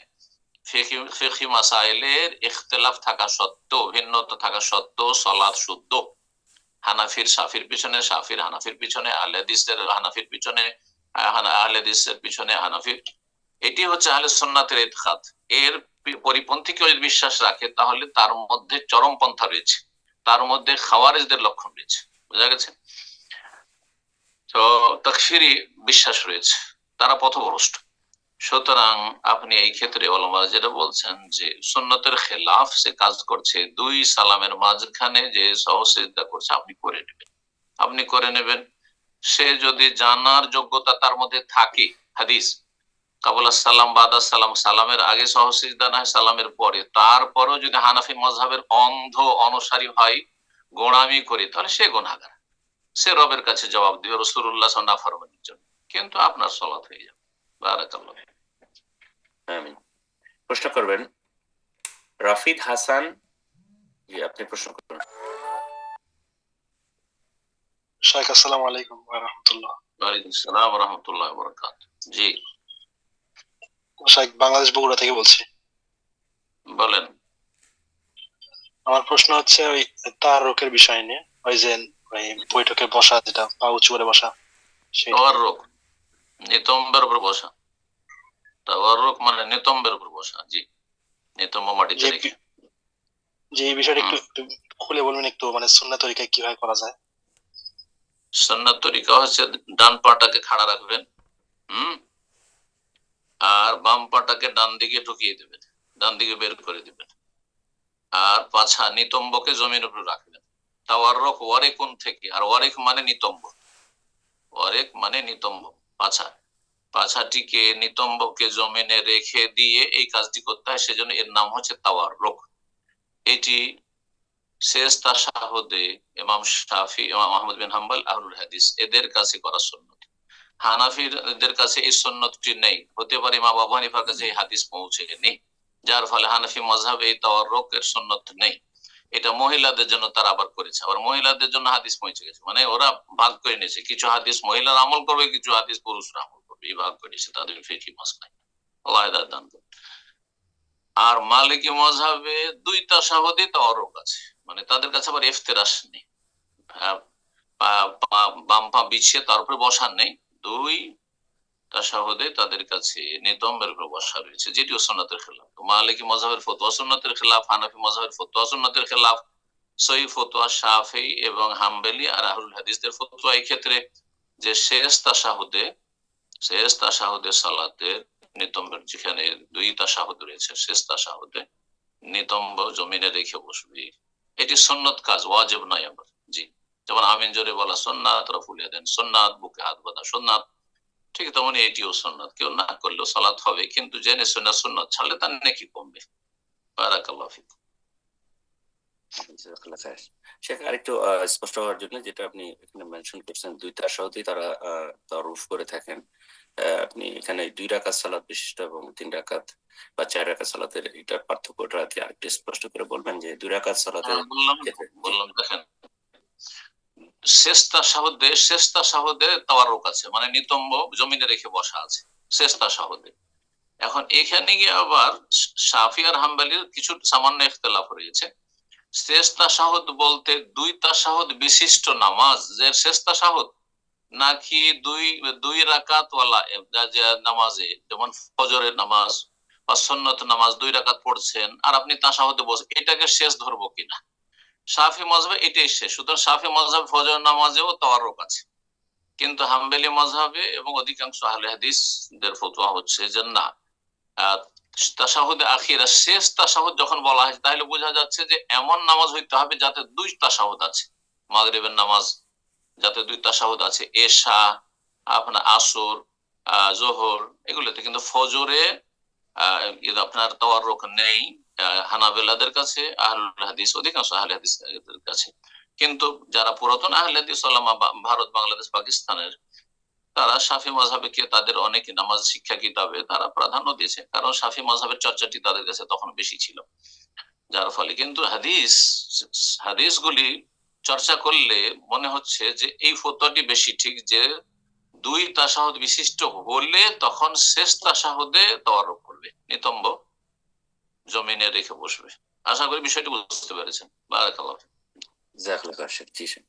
ফিকহি মাসাইলের ইখতিলাফ থাকা সত্ত্বেও, ভিন্নতা থাকা সত্ত্বেও সালাত শুদ্ধ। হানাফির শাফির পিছনে, শাফির হানাফির পিছনে, আহলে হাদিসের হানাফির পিছনে, আহলে হাদিসের পিছনে হানাফির। এটি হচ্ছে আহলে সুন্নাতের ইতিকাদ। এর পরিপন্থী কেউ যদি বিশ্বাস রাখে তাহলে তার মধ্যে চরমপন্থা রয়েছে, তার মধ্যে খাওয়ারিজদের লক্ষণ রয়েছে, বোঝা গেছে? তো তাকফিরি বিশ্বাস রয়েছে, তারা পথভ্রষ্ট। সুতরাং আপনি এই ক্ষেত্রে ওলামারা যেটা বলছেন যে সুন্নতের খেলাফ সে কাজ করছে, দুই সালামের মাঝখানে যে সহসিজদা করছে আপনি করে নেবেন, আপনি করে নেবেন। সে যদি জানার যোগ্যতা তার মধ্যে থাকে, হাদিস কাবুল সালাম, বাদা সালাম, সালামের আগে সহসিজদা না হয় সালামের পরে, তারপরেও যদি হানাফি মাযহাবের অন্ধ অনুসারী হয়, গোঁড়ামি করে, তাহলে সে গুনাহগার, সে রবের কাছে জবাব দিবে রাসূলুল্লাহ সাল্লাল্লাহু আলাইহি ওয়াসাল্লামের জন্য, কিন্তু আপনার সালাত হয়ে যাবে। বারাকাল্লাহ। আমিন। প্রশ্ন করবেন রাফিদ হাসান, জি আপনি প্রশ্ন করবেন। শাইখ আসসালামু আলাইকুম ওয়া রাহমাতুল্লাহ। ওয়ালাইকুম আসসালাম ওয়া রাহমাতুল্লাহি ওয়া বারাকাতুহু। জি শাইখ বাংলাদেশ বগুড়া থেকে বলছি। বলেন। আমার প্রশ্ন হচ্ছে ওই তাররুকের বিষয় নিয়ে, ওই যে ওই বৈঠকে বসা, যেটা পা উঁচু করে বসা, সেটা। তাওয়াররুক নিতম্বের উপর বসা, তাওয়াররুক মানে নিতম্বের উপর বসা। জি, নিতম্ব মাটিতে রেখে। যে এই বিষয়টা একটু খুলে বলবেন একটু, মানে সুন্নাত তরিকায় কিভাবে করা যায়? সুন্নাত তরিকা হচ্ছে ডান পাটাকে খাড়া রাখবেন, আর বাম পাটাকে ডান দিকে ঢুকিয়ে দেবেন, ডান দিকে বের করে দিবেন, আর পাছা নিতম্বকে জমির উপর রাখবেন। তাওয়াররুক ওয়ারেকুন থেকে, আর ওয়ারেক মানে নিতম্ব, ওয়ারেক মানে নিতম্ব, পাছা, পাছাটিকে নিতম্বকে জমিনে রেখে দিয়ে এই কাজটি করতে হয়, সেজন্য এর নাম হচ্ছে তাওয়াররুক। এটি শেষ তাশাহুদে ইমাম শাফি, ইমাম আহমদ বিন হাম্বল, আহলুল হাদিস এদের কাছে করা সুন্নত। হানাফিদের কাছে এই সুন্নতটি নেই, হতে পারে ইমাম আবু হানিফার কাছে এই হাদিস পৌঁছেনি, যার ফলে হানাফি মাযহাবে এই তাওয়াররুকের সুন্নত নেই। এটা মহিলাদের জন্য তারা আবার করেছে, আবার মহিলাদের জন্য হাদিস পৌঁছে গেছে, মানে ওরা ভাগ করে নিয়েছে, কিছু হাদিস মহিলারা আমল করবে, কিছু হাদিস পুরুষরা আমল করবে, এই ভাগ করে নিয়েছে তাদের ফিকহি মাসলায়। আল্লাহ হিদায়াত দান করুন। আর মালিকি মাযহাবে দুই তাশাহুদে তাওয়াররুক আছে, মানে তাদের কাছে আবার ইফতিরাশ নেই, বাম পা বিছিয়ে তার উপরে বসার নেই, দুই তাশাহুদে তাদের কাছে নিতম্বের উপর বসা রয়েছে, যেটিও সুন্নাতের খেলাফ। মালিকি মাযহাবের ফতোয়া সুন্নাতের খেলাফ, হানাফি মাযহাবের ফতোয়া সুন্নাতের খেলাফ, সহিহ ফতোয়া শাফি এবং হাম্বলি আর আহলুল হাদিসদের ফতোয়া এই ক্ষেত্রে যে শেষ তাশাহুদে সালাতের নিতম্বের, যেখানে দুই তাশাহুদ রয়েছে, শেষ তাশাহুদে নিতম্ব জমিনে রেখে বসবে, এটি সুন্নত কাজ, ওয়াজিব নয় আবার। জি, যেমন আমিন জোরে বলা সুন্নাত, রাফুল ইয়াদাইন সুন্নাত, বুকে হাত বাঁধা সুন্নাত, ঠিক তেমনি এটিও সুন্নাত। কেউ না করলেও সালাত হবে, কিন্তু জেনে শুনে সুন্নাত ছাড়লে তার নেকি কমবে। বারাকাল্লাহু ফিক। শেখ আরেকটু স্পষ্ট হওয়ার জন্য, যেটা আপনি এখানে মেনশন করছেন দুই তাশাহুদে তারা তাওয়াররুফ করে থাকেন, আপনি এখানে 2 রাকাত সালাত বিশিষ্ট এবং 3 রাকাত বা 4 রাকাত সালাতের এটা পার্থক্যটা আরেকটু স্পষ্ট করে বলবেন, যে 2 রাকাত সালাতের বললাম দেখেন, শেষ তাশাহুদে তাওয়াররুক আছে, মানে নিতম্ব জমিনে রেখে বসা আছে শেষ তাশাহুদে। এখন এখানে গিয়ে আবার শাফি আর হাম্বলির কিছু সামান্য ইখতিলাফ রয়েছে। শেষ তাশাহুদ বলতে দুই তাশাহুদ বিশিষ্ট নামাজ যে শেষ তাশাহুদ, নাকি দুই দুই রাকাত ওয়ালা নামাজে, যেমন ফজরের নামাজ বা সুন্নত নামাজ 2 রাকাত পড়ছেন আর আপনি তাশাহুদে বসে, এটাকে শেষ ধরবো কিনা? শাফি মাযহাবে এটাই শেষ। সুতরাং শাফি মাযহাবে ফজর নামাজেও তাওয়াররুক আছে, কিন্তু হাম্বলি মাযহাবে এবং অধিকাংশ আহলে হাদিসদের ফতোয়া হচ্ছে যে না, তাশাহুদে আখিরা শেষ তাশাহুদ যখন বলা হয় তাহলে বোঝা যাচ্ছে যে এমন নামাজ হইতে হবে যাতে 2 তাশাহুদ আছে। মাগরিবের নামাজ যাতে 2 তাশাহুদ আছে, এশা, আপনার আসর, জোহর, এগুলোতে। কিন্তু ফজরে আপনার তাওয়াররুক নেই হানাবেলাদের কাছে, আহলুল হাদিস, অধিকাংশ আহলে হাদিসদের কাছে। কিন্তু যারা পুরাতন আহলে হাদিস ওলামা ভারত, বাংলাদেশ, পাকিস্তানের, তারা শাফি মাযহাবকে তাদের অনেক নামাজ শিক্ষা কিতাবে তারা প্রাধান্য দিয়েছে, কারণ শাফি মাযহাবের চর্চাটি তাদের কাছে তখন বেশি ছিল। যার ফলে কিন্তু হাদিসগুলি চর্চা করলে মনে হচ্ছে যে এই ফতোয়াটি বেশি ঠিক, যে 2 তাশাহুদ বিশিষ্ট হলে তখন শেষ তাশাহুদে তাওয়াররুক করবে, নিতম্ব জমিনে রেখে বসবে। আশা করি বিষয়টি বুঝতে পেরেছেন। বারাকাল্লাহ। জাযাকাল্লাহ খাইর। জি স্যার।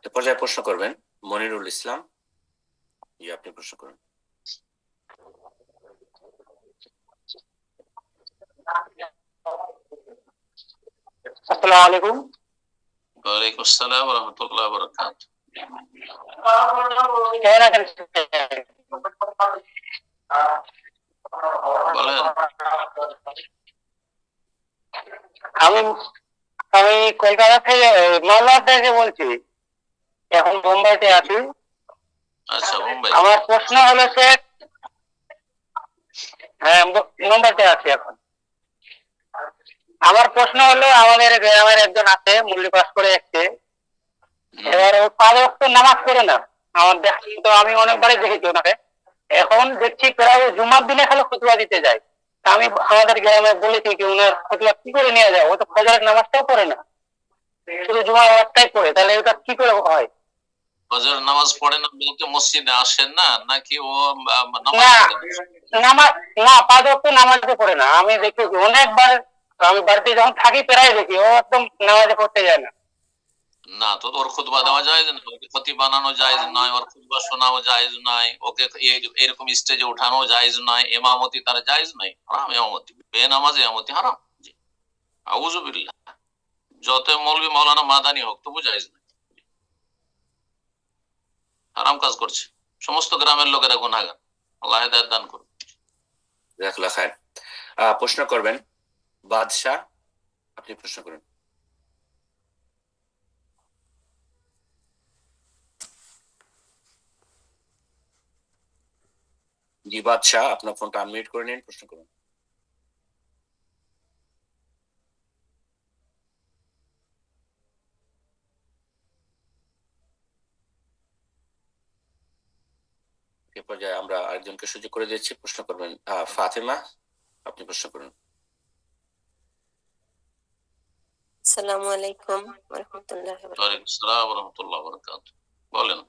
এ পর্যায়ে প্রশ্ন করবেন মনিরুল ইসলাম। জি, আপনি প্রশ্ন করুন। আসসালামু আলাইকুম। ওয়ালাইকুম আসসালাম ওয়া রাহমাতুল্লাহি ওয়া বারাকাতুহু। কেমন আছেন? বলেন। আমি আমি কলকাতা থেকে মালদা থেকে বলছি, এখন মুম্বাইতে আছি। আচ্ছা, মুম্বাই। আমার প্রশ্ন হলো স্যার, হ্যাঁ মুম্বাইতে আছি এখন। আমার প্রশ্ন হলো, আমাদের গ্রামের একজন আছে, মুল্লি পাস করে এসছে, এবার ও 5 ওয়াক্ত নামাজ পড়ে না। আমার দেখি তো, আমি অনেকবারই দেখেছি ওনাকে। এখন দেখছি প্রায় জুমার দিনে খালি খুতবা দিতে যায়। তা আমি আমাদের গ্রামে বলেছি কি ওনার খুতবা কি করে নেওয়া যায়, ও তো ফজরের নামাজটাও পড়ে না, শুধু জুমার ওয়াক্তটাই পড়ে, তাহলে ওটা কি করে হয়? ফজর নামাজ পড়ে না বলতে মসজিদে আসেন না, নাকি ও নামাজ না পড়ে না? নামাজ না, 5 ওয়াক্ত নামাজে পড়ে না। আমি দেখেছি অনেকবার, আমি বাড়িতে যখন থাকি প্রায় দেখি ও একদম নামাজে পড়তে যায় না। না, তো ওর খুতবা দেওয়া জায়েজ না, ওকে খতিব বানানো জায়েজ নয়, ওর খুতবা শোনাও জায়েজ নয়, ওকে এরকম স্টেজে উঠানো জায়েজ নয়, ইমামতি তার জায়েজ নাই, হারাম ইমামতি, বেনামাজি ইমামতি হারাম। জি, আউযু বিল্লাহ। যত মৌলভী মাওলানা মাদানি হোক, তবু জায়েজ নাই, হারাম কাজ করছে। সমস্ত গ্রামের লোকেরা গুনাহগার। আল্লাহ হেদায়েত দান করুন। জাযাকাল্লাহ খাইর। প্রশ্ন করবেন বাদশা। আপনি প্রশ্ন করুন। জি বাদশা, আপনার ফোনটা আনমিউট করে নিন, প্রশ্ন করুন। এ পর্যায়ে আমরা আরেকজনকে সুযোগ করে দিচ্ছি, প্রশ্ন করবেন ফাতেমা। আপনি প্রশ্ন করুন। আসসালামু আলাইকুম ওয়া রাহমাতুল্লাহি ওয়া বারাকাতুহু। ওয়ালাইকুম আসসালাম ওয়া রাহমাতুল্লাহি ওয়া বারাকাতুহু। বলেন।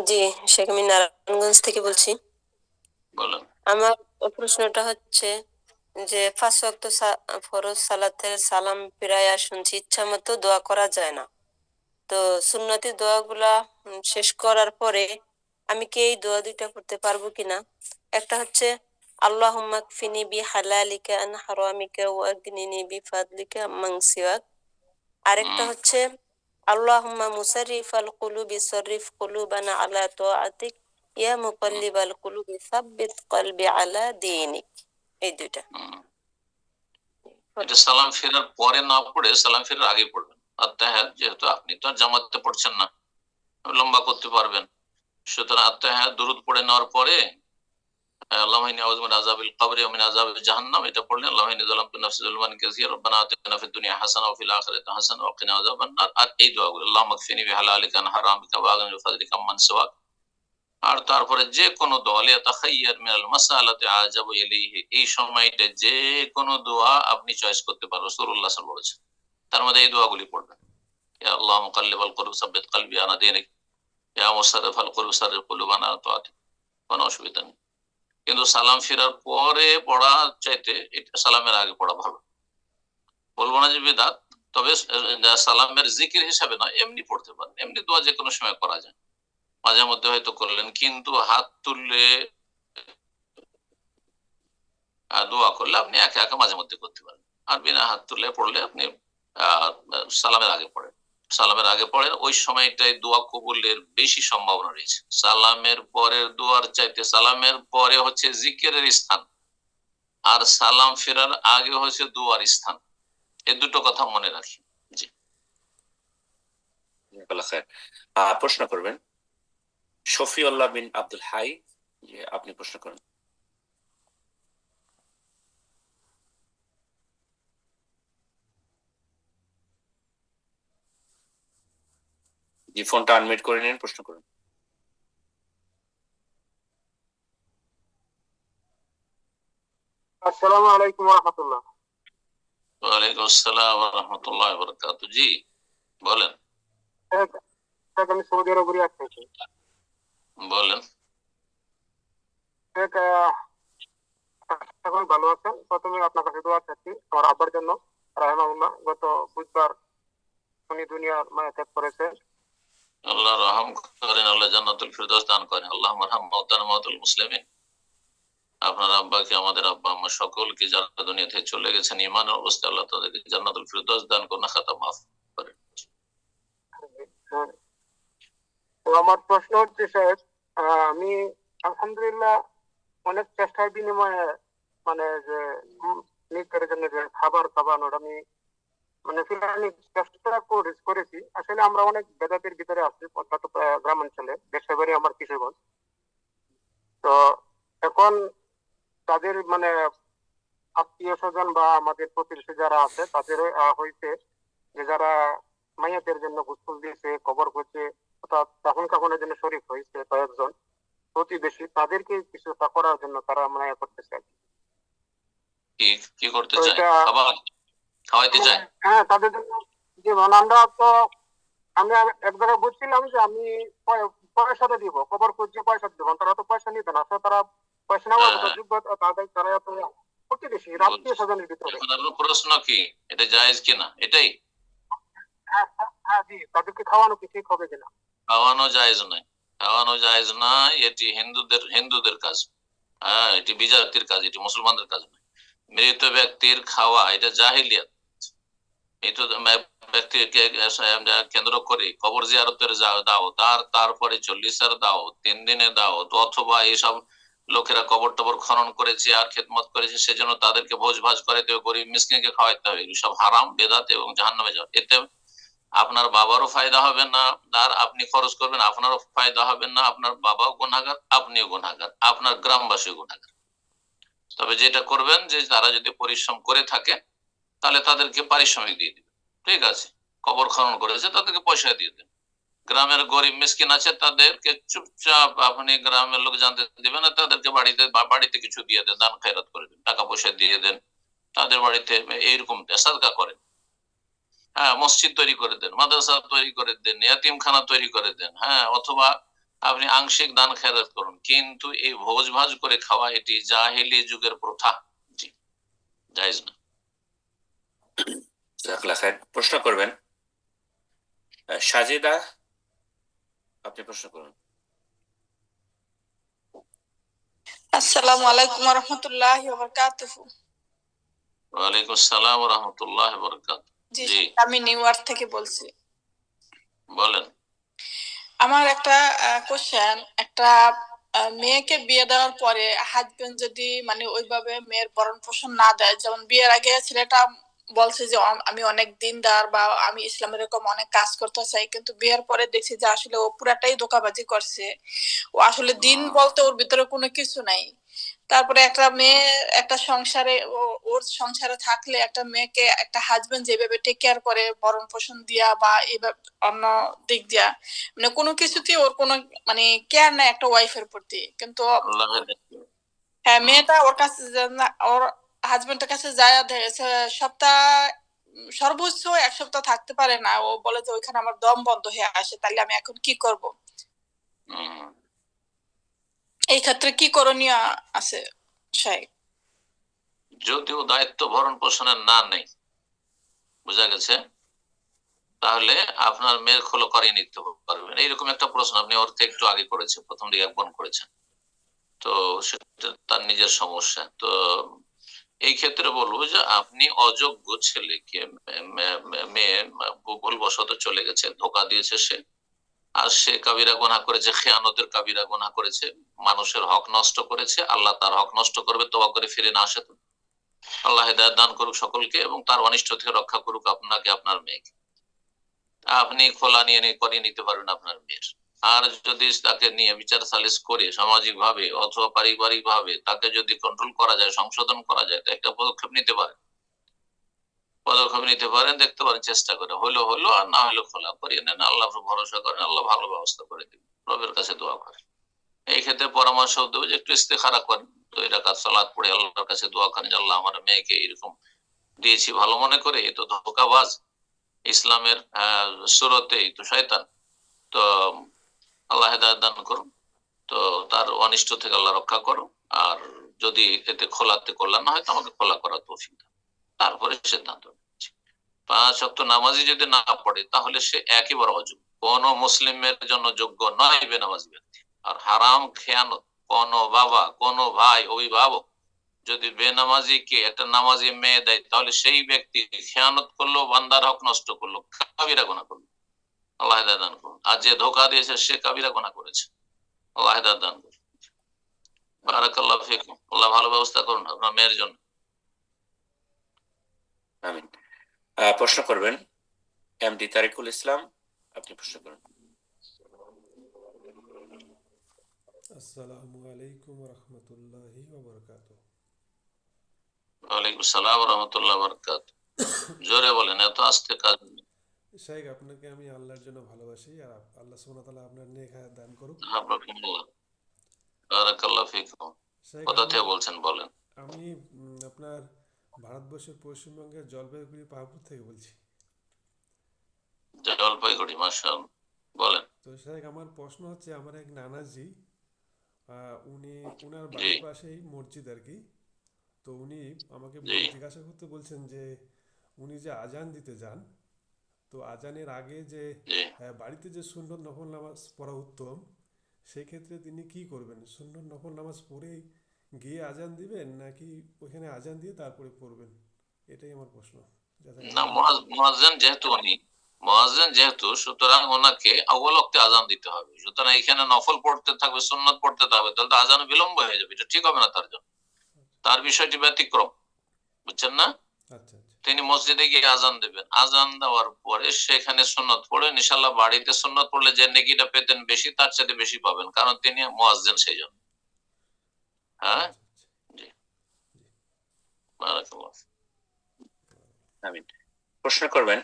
জি, শেখ আমি নারায়ণগঞ্জ থেকে বলছি। বলেন। আমার প্রশ্নটা হচ্ছে যে 5 ওয়াক্ত ফরজ সালাতের সালাম ফিরাইয়া শুনছি ইচ্ছা মতো দোয়া করা যায় না, তো সুন্নতি দোয়াগুলা শেষ করার পরে আমি কি এই দোয়া দুইটা করতে পারবো কিনা? একটা হচ্ছে আল্লাহুম্মা কফিনি বিহালালিকা আন হারামিকা ওয়া আগনিনি বিফাদলিকা আম্মান সিওয়াক। আরেকটা হচ্ছে আল্লাহুম্মা মুসাররিফাল কুলুবি সাররিফ কুলুবানা আলা তাআতিক ইয়া মুকাল্লিবাল কুলুবি সাব্বিত কলবি আলা দীনিক। এই দুইটা। এটা সালাম ফেরার পরে না পড়ে সালাম ফেরার আগে পড়বেন। আত্তাহিয়াত, যেহেতু আপনি তো আর জামাতে পড়ছেন না, লম্বা করতে পারবেন, সুতরাং আত্তাহিয়াত দুরূদ পড়ে নেওয়ার পরে আল্লাহুম্মা ইন্নী আউযু মিন আযাবিল কবরি ওয়া মিন আযাবি জাহান্নাম, এটা পড়লেন। আল্লাহুম্মা ইন্নী যালামতু নাফসি যুলমান কাসীরা রব্বানা আতিনা ফিদ দুনিয়া হাসানাহ ওয়া ফিল আখিরাতি হাসানাহ ওয়া কিনা আযাবান নার। আর এই দোয়াগুলো, আল্লাহুম্মা কফিনি বিহালালিকা আন হারামিকা ওয়া আগনিনি বিফাদলিকা আম্মান সিওয়াক। আর তারপরে যে কোনো দোয়া, লিয়াতাখায়্যার মিনাল মাসআলাতি আজাবু ইলাইহি, এই সময়টা যে কোনো দোয়া আপনি চয়েস করতে পারবেন, রাসূলুল্লাহ সাল্লাল্লাহু আলাইহি ওয়াসাল্লাম বলেছেন। তার মধ্যে এই দোয়াগুলি পড়বেন। ইয়া আল্লাহ মুকাল্লিবাল কুলুব সাব্বিত কলবি আলা দীনিক, ইয়া মুসাররিফাল কুলুব সাররিফ কুলুবানা আলা তাআতিক। কোনো অসুবিধা নেই, কিন্তু সালাম ফেরার পরে পড়া চাইতে এটা সালামের আগে পড়া ভালো। বলবো না যে বিদআত, তবে সালামের জিকির হিসাবে নয়, এমনি পড়তে পারেন, এমনি দোয়া যে কোনো সময় করা যায়। মাঝে মধ্যে হয়তো করলেন, কিন্তু হাত তুললে দোয়া করলে আপনি একা একা মাঝে মধ্যে করতে পারেন। আর বিনা হাত তুলে পড়লে আপনি সালামের আগে পড়েন। সালামের আগে পড়েন, ওই সময়টাই দোয়া কবুলের বেশি সম্ভাবনা রয়েছে। সালামের পরের দোয়ার চাইতে সালামের পরে হচ্ছে জিকিরের স্থান, আর সালাম ফেরার আগে হচ্ছে দোয়ার স্থান। এই দুটো কথা মনে রাখি। জি, জাযাকাল্লাহ খায়ের। প্রশ্ন করবেন শফিউল্লাহ বিন আব্দুল হাই, যে আপনি প্রশ্ন করেন। জি, ফোনটা আনমিউট করে নিন, প্রশ্ন করুন। আসসালামু আলাইকুম ওয়া রাহমাতুল্লাহ। ওয়ালাইকুম আসসালাম ওয়া রাহমাতুল্লাহি ওয়া বারাকাতুহু। জি, বলেন আমি সৌদি আরবে আসছি। বলেন। এখন ভালো আছেন? প্রথমে আপনার কাছে দোয়া চাচ্ছি আমার আব্বার জন্য, রাহিমাহুল্লাহ। গত বুধবার উনি দুনিয়ার মায়া ত্যাগ করেছে। আল্লাহ রহম করেন, আল্লাহ জান্নাতুল ফিরদৌস দান করেন। আল্লাহ মারহাম মাওতানা মাওতুল মুসলিমিন। আপনার আব্বাকে, আমাদের আব্বা আম্মা সকলকে যারা দুনিয়া থেকে চলে গেছেন ঈমানের অবস্থায়, আল্লাহ তাদেরকে জান্নাতুল ফিরদৌস দান করুন, খাতা মাফ করেন। তো আমার প্রশ্ন হচ্ছে স্যার, আমি আলহামদুলিল্লাহ অনেক চেষ্টার বিনিময়ে মানে যে নিজের জন্য যে খাবার খাওয়ানোর আমি মানে ফিলানি চেষ্টা করেছি। আসলে আমরা অনেক বেদাতের ভিতরে আছি, অর্থাৎ গ্রামাঞ্চলে, দেশের বাড়ি আমার কিশোরগঞ্জ। তো এখন তাদের মানে আত্মীয় স্বজন বা আমাদের প্রতিবেশী যারা আছে তাদের হইতে যে যারা মাইয়াদের জন্য গোসল দিয়েছে, কবর করছে, অর্থাৎ দাফন কাফনের জন্য শরীক হয়েছে কয়েকজন প্রতিবেশী, তাদেরকে কিছুটা করার জন্য তারা মায়া করতেছে। কি করতে তো চায়? এটা খাওয়াইতে চায়? হ্যাঁ, তাদের জন্য যেমন আমরা তো আমি এক জায়গায় বুঝছিলাম যে আমি পয়সাটা দিব, কবর করছে পয়সা দিব, তারা তো পয়সা নিতে না, তো তারা পয়সা নেওয়ার মতো যোগ্যতা তাদের, তারা তো প্রতিবেশী আত্মীয় স্বজনের ভিতরে। এখন আপনার প্রশ্ন কি, এটা জায়েজ কিনা এটাই? হ্যাঁ হ্যাঁ জি, তাদেরকে খাওয়ানো কি ঠিক হবে কিনা? খাওয়ানো জায়েজ নয়, খাওয়ানো জায়েজ নয়। এটি হিন্দুদের কাজ। হ্যাঁ, এটি বিজাতির কাজ, এটি মুসলমানদের কাজ নয়। মৃত ব্যক্তির খাওয়া এটা জাহিলিয়াত। মৃত ব্যক্তিকে কেন্দ্র করে কবর জিয়ারতের দাও, তারপরে 40 দাও, 3 দিনের দাও, অথবা এইসব লোকেরা কবর টবর খনন করেছে আর খেদমত করেছে, সেজন্য তাদেরকে ভোজ ভাজ করাইতে হবে, গরিব মিসকিনকে খাওয়াইতে হবে, এগুলো সব হারাম, বেদাত এবং জাহান্নামে যাওয়া। এতে আপনার বাবারও ফায়দা হবে না, আর আপনি খরচ করবেন আপনারও ফায়দা হবে না, আপনার বাবাও গুনাহগার, আপনিও গুনাহগার, আপনার গ্রামবাসীও গুনাহগার। তবে যেটা করবেন যে তারা যদি পরিশ্রম করে থাকে তাহলে তাদেরকে পারিশ্রমিক দিয়ে দিবেন, ঠিক আছে? কবর খনন করেছে তাদেরকে পয়সা দিয়ে দেন। গ্রামের গরিব মিসকিন আছে তাদেরকে চুপচাপ আপনি গ্রামের লোক জানতে দিবেন না, তাদেরকে বাড়িতে কিছু দিয়ে দেন, দান খয়রাত করে দেন, টাকা পয়সা দিয়ে দেন, তাদের বাড়িতে এইরকম সাদকা করেন। হ্যাঁ, মসজিদ তৈরি করে দেন, মাদ্রাসা তৈরি করে দেন, ইয়াতিমখানা তৈরি করে দেন। হ্যাঁ, অথবা আপনি আংশিক দান খেরাত করুন, কিন্তু এই ভোজ ভাজ করে খাওয়া এটি জাহেলি যুগের প্রথা। জি, জায়েজ না। জাযাকাল্লাহ খায়ের। প্রশ্ন করবেন সাজেদা, আপনি প্রশ্ন করুন। আসসালামু আলাইকুম ওয়া রাহমাতুল্লাহি ওয়া বারাকাতুহু। ওয়ালাইকুম আসসালাম ওয়া রাহমাতুল্লাহি ওয়া বারাকাতুহু। জি, আমি নিউ ইয়র্ক থেকে বলছি। বলেন। আমার একটা কোশ্চেন, একটা মেয়েকে বিয়ে দেওয়ার পরে হাজবেন্ড যদি মানে ওইভাবে মেয়ের ভরণ পোষণ না দেয়, যেমন বিয়ের আগে ছেলেটা বলছে যে আমি অনেক দিনদার বা আমি ইসলামের এরকম অনেক কাজ করতে চাই, কিন্তু বিয়ের পরে দেখছি যে আসলে ও পুরাটাই ধোঁকাবাজি করছে, ও আসলে দিন বলতে ওর ভিতরে কোনো কিছু নাই। তারপরে একটা মেয়ে একটা সংসারে ওর সংসারে থাকলে একটা মেয়েকে একটা হাজবেন্ড যেভাবে টেক কেয়ার করে ভরণ পোষণ দিয়া বা এইভাবে অন্য দিক দিয়া, মানে কোনো কিছুতেই ওর কোনো মানে কেয়ার নাই একটা ওয়াইফের প্রতি, কিন্তু হ্যাঁ মেয়েটা ওর কাছে ওর হাজবেন্ডের কাছে যায় সপ্তাহ সর্বোচ্চ 1 সপ্তাহ থাকতে পারে না, ও বলে যে ওইখানে আমার দম বন্ধ হয়ে আসে, তাহলে আমি এখন কি করব? এই ক্ষেত্রে কি করণীয় আছে শাইখ? যদিও দায়িত্ব ভরণ পোষণের না নেই, বোঝা গেছে, তাহলে আপনার মেয়ের খোলা করিয়ে নিতে পারবেন। এইরকম একটা প্রশ্ন আপনি ওর থেকে একটু আগে করেছেন, প্রথম দিকে এক বোন করেছেন, তো সেটা তার নিজের সমস্যা। তো এই ক্ষেত্রে বলবো যে আপনি অযোগ্য ছেলেকে মেয়ে ভুলবশত চলে গেছে, ধোকা দিয়েছে সে, আর সে কাবিরা গুনাহ করেছে, খেয়ানতের কাবিরা গুনাহ করেছে, মানুষের হক নষ্ট করেছে, আল্লাহ তার হক নষ্ট করবে, তওবা করে ফিরে না আসে তো। আল্লাহ হেদায়েত দান করুক সকলকে এবং তার অনিষ্ট থেকে রক্ষা করুক আপনাকে, আপনার মেয়েকে। আপনি খোলা করিয়ে নিতে পারবেন আপনার মেয়ের। আর যদি তাকে নিয়ে বিচার সালিশ করে সামাজিক ভাবে অথবা পারিবারিক ভাবে তাকে যদি কন্ট্রোল করা যায়, সংশোধন করা যায়, তো একটা পদক্ষেপ নিতে পারেন, দেখতে পারেন, চেষ্টা করে, হলো আর না হলো খোলা করিয়ে নেন, আল্লাহ ভরসা করেন, আল্লাহ ভালো ব্যবস্থা করে দিবেন, রবের কাছে দোয়া করেন। এই ক্ষেত্রে পরামর্শ দেবো যে একটু ইস্তেখারা করেন, 2 রাকাত সালাত পড়ে আল্লাহর কাছে দোয়া করেন, আল্লাহ আমার মেয়েকে এরকম দিয়েছি ভালো মনে করে, এ তো ধোঁকাবাজ, ইসলামের সুরতে তো শয়তান, তো আল্লাহ হেদায়েত দান করুন, তো তার অনিষ্ট থেকে আল্লাহ রক্ষা করো, আর যদি এতে খোলাতে কল্যাণ না হয় তো আমাকে খোলা করা তৌফিক দাও, তারপরে সিদ্ধান্ত নিচ্ছি। 5 ওয়াক্ত নামাজি যদি না পড়ে তাহলে সে একেবারে অযোগ্য, কোন মুসলিমের জন্য যোগ্য নয় বেনামাজি ব্যক্তি। আর হারাম খেয়ানত কোন বাবা, কোন ভাই, অভিভাবক যদি বেনামাজিকে একটা নামাজি মেয়ে দেয় তাহলে সেই ব্যক্তি খেয়ানত করলো, বান্দার হক নষ্ট করলো, কাবিরা গুনাহ করলো, আল্লাহ হেদায়েত দান করুন। আর যে ধোঁকা দিয়েছে সে কাবিরা গুনাহ করেছে, আল্লাহ হেদায়েত দান করুন। বারাকাল্লাহু ফিকুম, আল্লাহ ভালো ব্যবস্থা করুন আপনার মেয়ের জন্য। আমিন। প্রশ্ন করবেন এমডি তারিকুল ইসলাম, আপনি প্রশ্ন করুন। আসসালামু আলাইকুম রহমতুল্লাহি ওয়া ওয়ালাইকুম সালাম ওয়া রাহমাতুল্লাহি ওয়া বারাকাতুহু। জোরে বলেন, এত আস্তে কাজ নেই। শাইখ, আপনাকে আমি আল্লাহর জন্য ভালোবাসি, আর আল্লাহ সুবহানাহু ওয়া তাআলা আপনার নেক হায়াত দান করুক। বারাকাল্লাহু ফিকুম। শাইখ, কোথা থেকে বলছেন বলেন? আমি আপনার ভারতবর্ষের পশ্চিমবঙ্গের জলপাইগুড়ি পাহাড়পুর থেকে বলছি। জলপাইগুড়ি, মাশাআল্লাহ, বলেন। তো শাইখ, আমার প্রশ্ন হচ্ছে, আমার এক নানাজি, উনার বাড়ির পাশেই মসজিদ আর কি, তো উনি আমাকে জিজ্ঞাসা করতে বলছেন যে উনি যে আজান দিতে যান, তো আজানের আগে যে বাড়িতে যে সুন্নত নফল নামাজ পড়া উত্তম, সেক্ষেত্রে তিনি কি করবেন? সুন্নত নফল নামাজ পড়েই গিয়ে আজান দিবেন, নাকি ওইখানে আজান দিয়ে তারপরে পড়বেন? এটাই আমার প্রশ্ন। না, মুয়াজ্জিন যেহেতু সুতরাং ওনাকে আউয়াল ওয়াক্তে আজান দিতে হবে, সুতরাং এখানে নফল পড়তে থাকবে, সুন্নাত পড়তে থাকবে, তাহলে তো আজান বিলম্ব হয়ে যাবে, এটা ঠিক হবে না তার জন্য, তার বিষয়টি ব্যতিক্রম, বুঝছেন না? তিনি মসজিদে গিয়ে আজান দেবেন, আজান দেওয়ার পরে সেখানে সুন্নাত পড়ে, ইনশাআল্লাহ বাড়িতে সুন্নাত পড়লে যে নেকিটা পেতেন বেশি, তার সাথে বেশি পাবেন, কারণ তিনি মুয়াজ্জিন সেই জন্য। হ্যাঁ, জি, বারাকাল্লাহ। আমিন। প্রশ্ন করবেন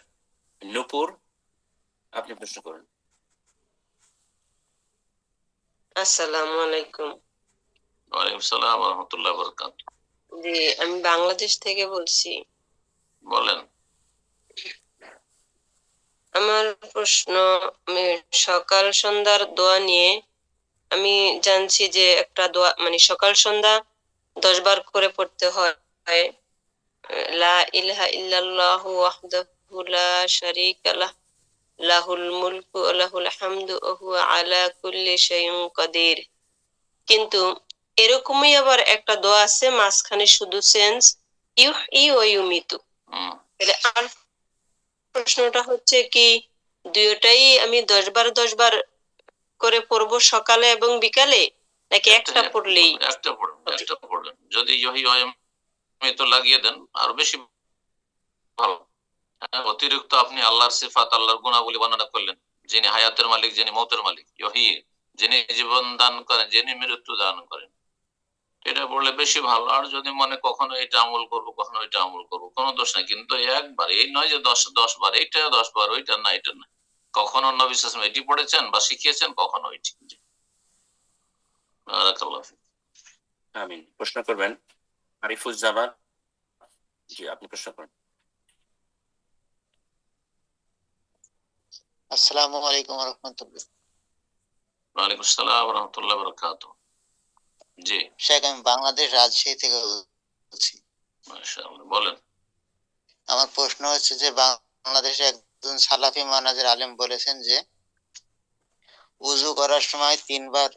নূপুর, আপনি প্রশ্ন করুন। আসসালামু আলাইকুম। ওয়ালাইকুম সালাম ওয়া রাহমাতুল্লাহি ওয়া বারাকাতুহু। জি, আমি বাংলাদেশ থেকে বলছি। বলেন। আমার প্রশ্ন, আমি সকাল সন্ধ্যার দোয়া নিয়ে আমি জানছি যে একটা দোয়া মানে সকাল সন্ধ্যা 10 বার করে পড়তে হয়। লা ইলাহা ইল্লাল্লাহু ওয়াহদাহু লা শারীকা লাহ, লাহুল মুলকু ওয়া লাহুল হামদু ওয়া হুয়া আলা কুল্লি শাইইন কাদির। কিন্তু এরকমই আবার একটা দোয়া আছে, মাঝখানে শুধু সেন্স ইউহয়ি ওয়া ইউমিতু। তাহলে আমার প্রশ্নটা হচ্ছে কি, দুইটাই আমি 10 বার করে পড়বো সকালে এবং বিকালে, নাকি একটা পড়লেই? একটা পড়বেন। যদি ইউহয়ি ওয়া ইউমিতু লাগিয়ে দেন আর বেশি ভালো। অতিরিক্ত আপনি আল্লাহর সিফাত, আল্লাহর গুণাবলী বর্ণনা করলেন, যিনি হায়াতের মালিক, যিনি মৌতের মালিক, ইউহয়ি, যিনি জীবন দান করেন, যিনি মৃত্যু দান করেন, এটা পড়লে বেশি ভালো। আর যদি মনে কখনো এটা আমল করবো, কখনো এটা আমল করবো, কোনো দোষ নাই, কিন্তু একবার এই নয় যে 10 বার, এইটা 10 বার, ওইটা না, এটা না। কখনো নবী সাল্লাল্লাহু আলাইহি ওয়াসাল্লাম এটি পড়েছেন বা শিখিয়েছেন, কখনো ওইটি। বারাকাল্লাহু ফিক। আমিন। প্রশ্ন করবেন আরিফুজ্জামান, জি, আপনি প্রশ্ন করুন। আসসালামু আলাইকুম ওয়া রাহমাতুল্লাহ। ওয়ালাইকুম আসসালাম ওয়া রাহমাতুল্লাহি ওয়া বারাকাতুহু। জি শেখ, আমি বাংলাদেশ রাজশাহী থেকে বলছি। মাশাআল্লাহ, বলেন। আমার প্রশ্ন হচ্ছে যে বাংলাদেশে এক একজন সালাফি মানাজের আলেম বলেছেন যে উযু করার সময় 3 বার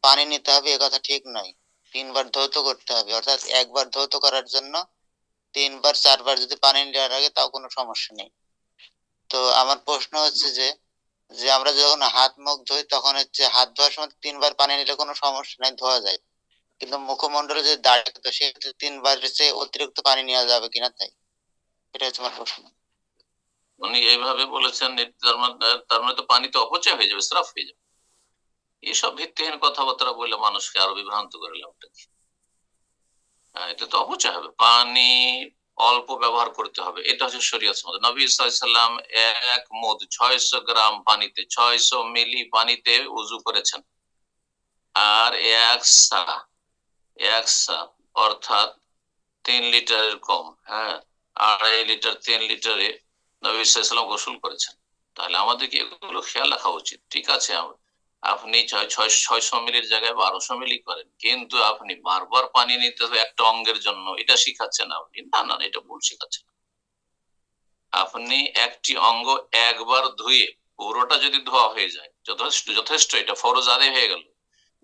পানি নিতে হবে, এ কথা ঠিক নয়। 3 বার ধৌত করতে হবে, অর্থাৎ একবার ধৌত করার জন্য 3 বার 4 বার যদি পানি নেওয়ার আগে তাও কোনো সমস্যা নেই। তো আমার প্রশ্ন হচ্ছে যে যে আমরা যখন হাত মুখ ধুই তখন হচ্ছে হাত ধোয়ার সময় 3 বার পানি নিলে কোনো সমস্যা নাই, ধোয়া যায়, কিন্তু মুখমণ্ডলে যে দাঁড়িয়ে তো সেক্ষেত্রে 3 বারের চেয়ে অতিরিক্ত পানি নেওয়া যাবে কিনা, তাই এটা হচ্ছে আমার প্রশ্ন। উনি এইভাবে বলেছেন, তার মানে তো পানি তো অপচয় হয়ে যাবে, শ্রাফ হয়ে যাবে। এইসব ভিত্তিহীন কথাবার্তা বলে মানুষকে আরো বিভ্রান্ত করে লাভটা কি? এটা তো অপচয় হবে। পানি অল্প ব্যবহার করতে হবে, এটা হচ্ছে শরীয়ত মত। নবী সাল্লাল্লাহু আলাইহি সাল্লাম 1 মুদ 600 গ্রাম পানিতে 600 মিলি পানিতে উযু করেছেন। আর 1 সা অর্থাৎ 3 লিটারের কম, হ্যাঁ, 2.5 লিটার 3 লিটারে নবী সাল্লাল্লাহু আলাইহি সাল্লাম গোসল করেছেন। তাহলে আমাদেরকে এগুলো খেয়াল রাখা উচিত। ঠিক আছে, আপনি 600 মিলির জায়গায় 1200 মিলি করেন, কিন্তু আপনি বারবার পানি নিতে হবে একটা অঙ্গের জন্য, এটা শিখাচ্ছেন আপনি? না না, এটা ভুল শিখাচ্ছেন। আপনি একটি অঙ্গ একবার ধুয়ে পুরোটা যদি ধোয়া হয়ে যায় যথেষ্ট, এটা ফরজ আদায় হয়ে গেল।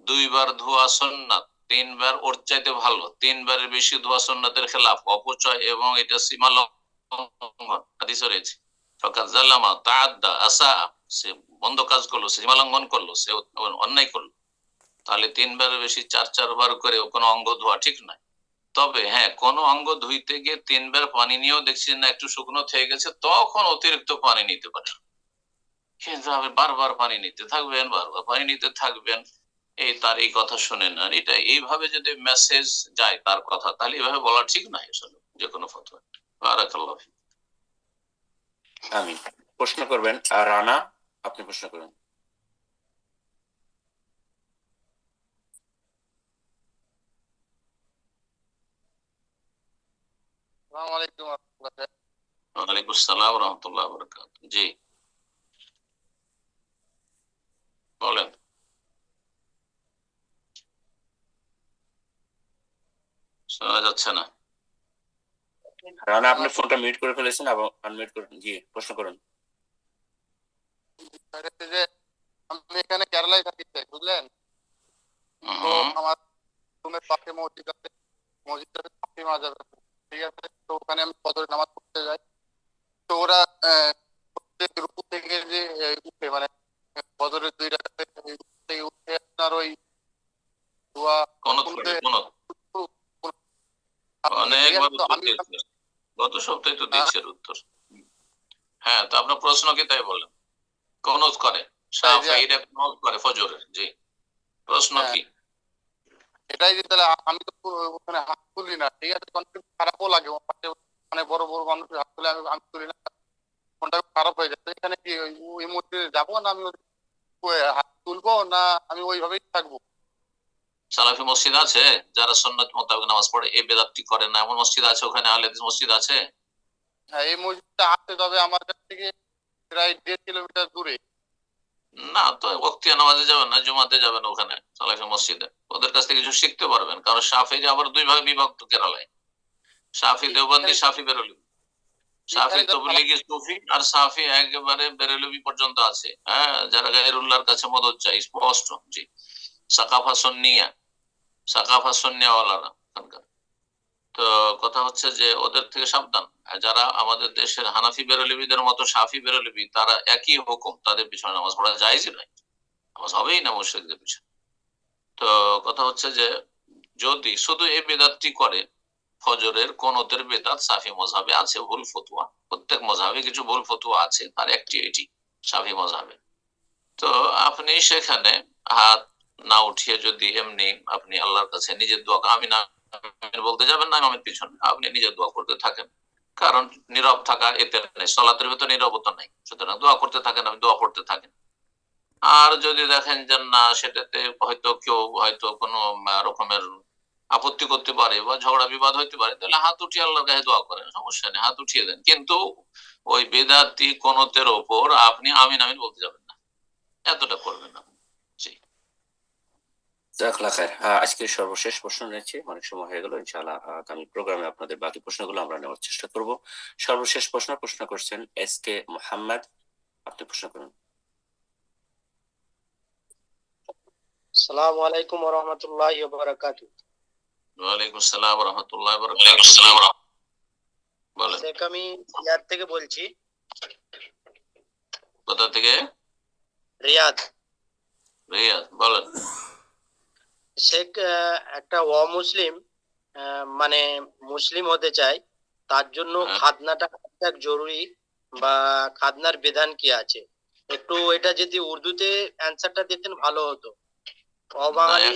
2 বার ধোয়া সুন্নাত, 3 বার ওর চাইতে ভালো, 3 বারের বেশি ধোয়া সুন্নাতের খেলাফ, অপচয় এবং এটা সীমা লঙ্ঘন। হাদিসে রয়েছে ফাকাদ জালামা তাআদ্দা আসা, সে বন্ধ কাজ করলো, সে সীমা লঙ্ঘন করলো, সে অন্যায় করলো। তাহলে 3 বারের বেশি 4 বার করে কোনো অঙ্গ ধোয়া ঠিক নয়। তবে হ্যাঁ, কোনো অঙ্গ ধুইতে গিয়ে 3 বার পানি নিয়েও দেখছি না একটু শুকনো থেকে গেছে, তখন অতিরিক্ত পানি নিতে পারে। কিন্তু আপনি বারবার পানি নিতে থাকবেন, বারবার পানি নিতে থাকবেন, তার এই কথা শুনেন। আর এটা এইভাবে যদি মেসেজ যায় তার কথা, তাহলে এইভাবে বলা ঠিক নয় আসলে যে কোনো ফতোয়া। বারাকাল্লাহ ফিক। আমিন। প্রশ্ন করবেন আর রানা, আপনি প্রশ্ন করবেন। আসসালামু আলাইকুম ওয়া রাহমাতুল্লাহ। ওয়ালাইকুম আসসালাম ওয়া রাহমাতুল্লাহি ওয়া বারাকাতুহু। জি বলেন। শোনা যাচ্ছে না। রানা, আপনি ফোনটা মিউট করে ফেলেছেন, আবার আনমিউট করুন। জি, প্রশ্ন করুন। যে আমি এখানে কেরালায় থাকি, বুঝলেন? তো আমার রুমের পাশে মসজিদ আছে, মসজিদটাতে শাফি মাযহাব আছে, ঠিক আছে? তো ওখানে আমি ফজরের নামাজ পড়তে যাই। তো ওরা প্রত্যেক রুকু থেকে যে উঠে, মানে ফজরের 2 রাকাতে থেকে উঠে আপনার ওই দোয়া শুনতে অনেকবার উত্তর দিয়েছি, গত সপ্তাহে তো দিয়েছি এর উত্তর। হ্যাঁ, তো আপনার প্রশ্ন কি তাই বলেন? কোনস করে শাফিঈরা কোনস করে ফজরের? জি, প্রশ্ন কি? এটাই যে তাহলে আমি তো ওখানে হাত তুলি না, ঠিক আছে? খারাপও লাগে, মানে বড় বড় মানুষ হাত তুলে আমি তুলি না, ফোনটা খারাপ হয়ে যাচ্ছে। এখানে কি ওই মুহূর্তে যাবো না আমি হাত তুলবো, না আমি ওইভাবেই থাকবো? সালাফি মসজিদ আছে যারা সুন্নাত মোতাবেক নামাজ পড়ে, এই বেদাতটি করে না, এমন মসজিদ আছে? ওখানে আহলে হাদিস মসজিদ আছে? হ্যাঁ, এই মসজিদটা আছে, তবে আমার কাছ থেকে প্রায় 1.5 কিলোমিটার দূরে। না, তো ওয়াক্তিয়া নামাজে যাবেন না, জুমাতে যাবেন ওখানে সালাফি মসজিদে, ওদের কাছ থেকে কিছু শিখতে পারবেন। কারণ শাফি যে আবার 2 ভাগে বিভক্ত কেরালায়, শাফি দেওবন্দি, শাফি বেরলভি। শাফি তবলিগি সুফি আর শাফি একেবারে বেরেলভি পর্যন্ত আছে, হ্যাঁ, যারা গায়রুল্লাহর কাছে মদদ চাই স্পষ্ট। জি, সাকাফা সুন্নিয়া, সাকাফা সুন্নিয়াওয়ালারা ওখানকার। তো কথা হচ্ছে যে ওদের থেকে সাবধান। যারা আমাদের দেশের হানাফি বেরলভিদের মতো শাফি বেরলভি, তারা একই হুকুম, তাদের পিছনে নামাজ পড়া জায়েজই নয়, নামাজ হবেই না মুশরিকদের পিছনে। তো কথা হচ্ছে যে যদি শুধু এই বেদাতটি করে, ফজরের কোনতের বেদাত শাফি মযহাবে আছে, ভুল ফতোয়া, প্রত্যেক মযহাবে কিছু ভুল ফতোয়া আছে, তার একটি এটি শাফি মযহাবে। তো আপনি সেখানে হাত না উঠিয়ে যদি এমনি আপনি আল্লাহর কাছে নিজের দোয়া, আমি না বলতে যাবেন না ইমামের পিছনে, আপনি নিজের দোয়া করতে থাকেন। কারণ নীরব থাকা এতে নেই, সালাতের ভিতরে নীরবতা নাই, সুতরাং দোয়া করতে থাকেন, আপনি দোয়া পড়তে থাকেন। আর যদি দেখেন যে না, সেটাতে হয়তো কেউ হয়তো কোনো রকমের আপত্তি করতে পারে বা ঝগড়া বিবাদ হইতে পারে, তাহলে হাত উঠিয়ে আল্লাহর কাছে দোয়া করেন, সমস্যা নেই, হাত উঠিয়ে দেন। কিন্তু ওই বেদাতি কোনতের ওপর আপনি আমিন আমিন বলতে যাবেন না, এতটা করবেন না। জি, জাযাকাল্লাহ খায়ের। আজকের সর্বশেষ প্রশ্ন নিচ্ছি, অনেক সময় হয়ে গেল। ইনশাআল্লাহ আগামী প্রোগ্রামে আপনাদের বাকি প্রশ্নগুলো আমরা নেওয়ার চেষ্টা করব। সর্বশেষ প্রশ্ন করছেন SK মোহাম্মদ। আপনি প্রশ্ন করুন। আসসালামু আলাইকুম ওয়া রাহমাতুল্লাহি ওয়া বারাকাতুহু। ওয়ালাইকুম আসসালাম ওয়া রাহমাতুল্লাহি ওয়া বারাকাতুহু। বলেন। শেখ, আমি রিয়াদ থেকে বলছি। কোথা থেকে? রিয়াদ। রিয়াদ, বলেন। শেখ, একটা অমুসলিম মানে মুসলিম হতে চায়, তার জন্য খাজনাটা জরুরি বা খাজনার বিধান কি আছে? একটু এটা যদি উর্দুতে অ্যানসারটা দিতেন ভালো হতো। অবাঙালি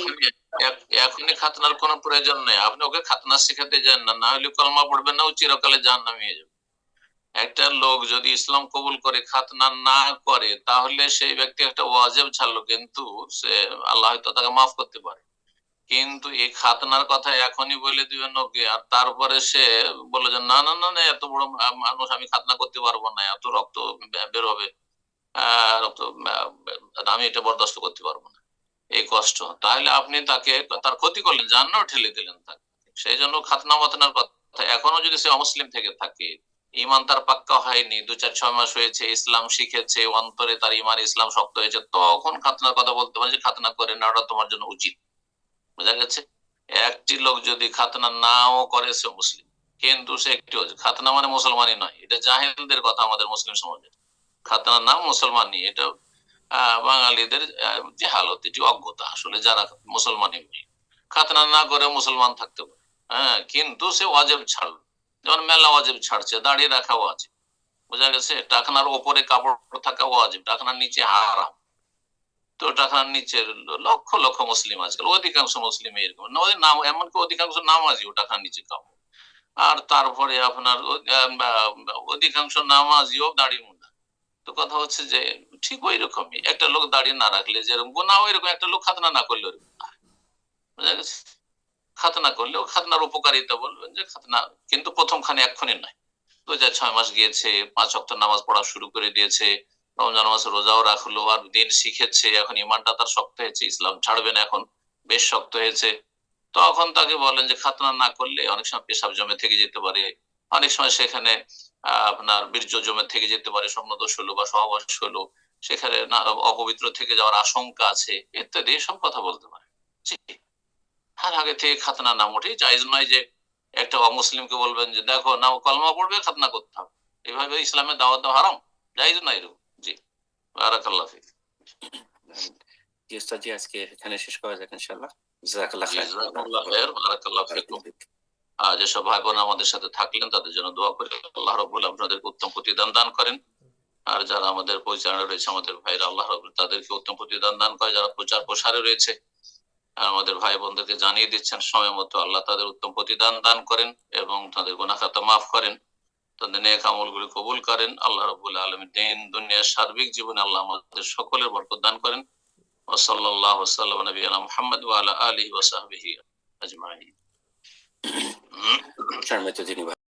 এখনই খাতনার কোনো প্রয়োজন নেই। আপনি ওকে খাতনা শিখাতে যান না, না হলে কলমা পড়বেন না, ও চিরকালে জাহান্নামে হয়ে যাবে। একটা লোক যদি ইসলাম কবুল করে খাতনা না করে, তাহলে সেই ব্যক্তি একটা ওয়াজিব ছাড়লো, কিন্তু সে আল্লাহ হয়তো তাকে মাফ করতে পারে। কিন্তু এই খাতনার কথা এখনই বলে দিবেন ওকে, আর তারপরে সে বলে যে না না না না, এত বড় মানুষ, আমি খাতনা করতে পারবো না, এত রক্ত বের হবে, রক্ত, আমি এটা বরদাস্ত করতে পারবো না, এই কষ্ট। তাহলে আপনি তাকে তার ক্ষতি করলেন, জান্নাতেও ঠেলে দিলেন তাকে। সেই জন্য খাতনা মাতনার কথা, এখনো যদি সে অমুসলিম থেকে থাকে, ইমান তার পাক্কা হয়নি, 2-4-6 মাস হয়েছে, ইসলাম শিখেছে, অন্তরে তার ইমান ইসলাম শক্ত হয়েছে, তখন খাতনার কথা বলতে পারে যে খাতনা করে না, ওটা তোমার জন্য উচিত। বোঝা গেছে? একটি লোক যদি খাতনা নাও করে, সে মুসলিম, কিন্তু সে একটি খাতনা মানে মুসলমানই নয়। এটা জাহেলদের কথা, আমাদের মুসলিম সমাজের। খাতনার নাম মুসলমানই, এটা বাঙালিদের জাহালত, এটি অজ্ঞতা। আসলে যারা মুসলমানই খাতনা না করে মুসলমান থাকতে পারে, কিন্তু সে ওয়াজিব ছাড়লো। যেমন মেলা ওয়াজিব ছাড়ছে, দাঁড়িয়ে রাখা ওয়াজিব। বোঝা গেছে? টাকনার ওপরে কাপড় থাকা ওয়াজিব, টাকনার নিচে হারাম। তো টাকার নিচে লক্ষ লক্ষ মুসলিম আজকাল, অধিকাংশ মুসলিম এরকম, নাম এমনকি অধিকাংশ নামাজিও টাকার নিচে কাপড়। আর তারপরে আপনার অধিকাংশ নামাজিও দাড়ি মুন্ডা। তো কথা হচ্ছে যে ঠিক ওই রকমই, একটা লোক দাঁড়িয়ে না রাখলে যেরকম গুনাহ, ওইরকম একটা লোক খাতনা না করলে ওরকম গুনাহ। বুঝা গেছে? খাতনা করলেও খাতনার উপকারিতা বলবেন যে খাতনা, কিন্তু প্রথমখানে এক্ষুনি নয়। 2-4-6 মাস গিয়েছে, 5 ওয়াক্ত নামাজ পড়া শুরু করে দিয়েছে, রমজান মাসে রোজাও রাখলো, আর দিন শিখেছে, এখন ইমানটা তার শক্ত হয়েছে, ইসলাম ছাড়বে না, এখন বেশ শক্ত হয়েছে, তখন তাকে বলেন যে খাতনা না করলে অনেক সময় পেশাব জমে থেকে যেতে পারে, অনেক সময় সেখানে আপনার বীর্য জমে থেকে যেতে পারে, স্বপ্নদোষ হলো বা সহবাস হলো, সেখানে অপবিত্র থেকে যাওয়ার আশঙ্কা আছে, ইত্যাদি সব কথা বলতে পারে। আর আগে থেকে খাতনা না মোটেই জায়েজ নয় যে একটা অমুসলিমকে বলবেন যে দেখো না, কলমা পড়বে, খাতনা করতে হবে, এভাবে ইসলামের দাওয়াত দেওয়া হারাম, জায়েজ নয় এরকম। জি, বারাকাল্লাহ ফিক। জি উস্তাদ জি, আজকে এখানে শেষ করা যাক ইনশাআল্লাহ। জাযাকাল্লাহ খায়ের। জাযাকাল্লাহ খায়ের, বারাকাল্লাহ ফিকুম। যেসব ভাই বোন আমাদের সাথে থাকলেন, তাদের জন্য দোয়া করি, আল্লাহ রাব্বুল আলামিন আপনাদেরকে উত্তম প্রতিদান দান করেন। আর যারা আমাদের পরিচালনা রয়েছে, আমাদের ভাইরা, আল্লাহ রাব্বুল তাদেরকে উত্তম প্রতিদান দান করে। যারা প্রচার প্রসারে রয়েছে, আমাদের ভাই বোনদেরকে জানিয়ে দিচ্ছেন সময় মতো, আল্লাহ তাদের উত্তম প্রতিদান দান করেন এবং তাদের গুনাহ খাতা মাফ করেন, তাদের নেক আমলগুলি কবুল করেন। আল্লাহ রাব্বুল আলামিন দিন দুনিয়ার সার্বিক জীবনে আল্লাহ আমাদের সকলের বরকত দান করেন। ওয়া সাল্লাল্লাহু ওয়া সাল্লাম আলা নবিয়িনা মুহাম্মদ ওয়া আলা আলিহি ওয়া সাহবিহি আজমাইন। সম্মানিত যিনি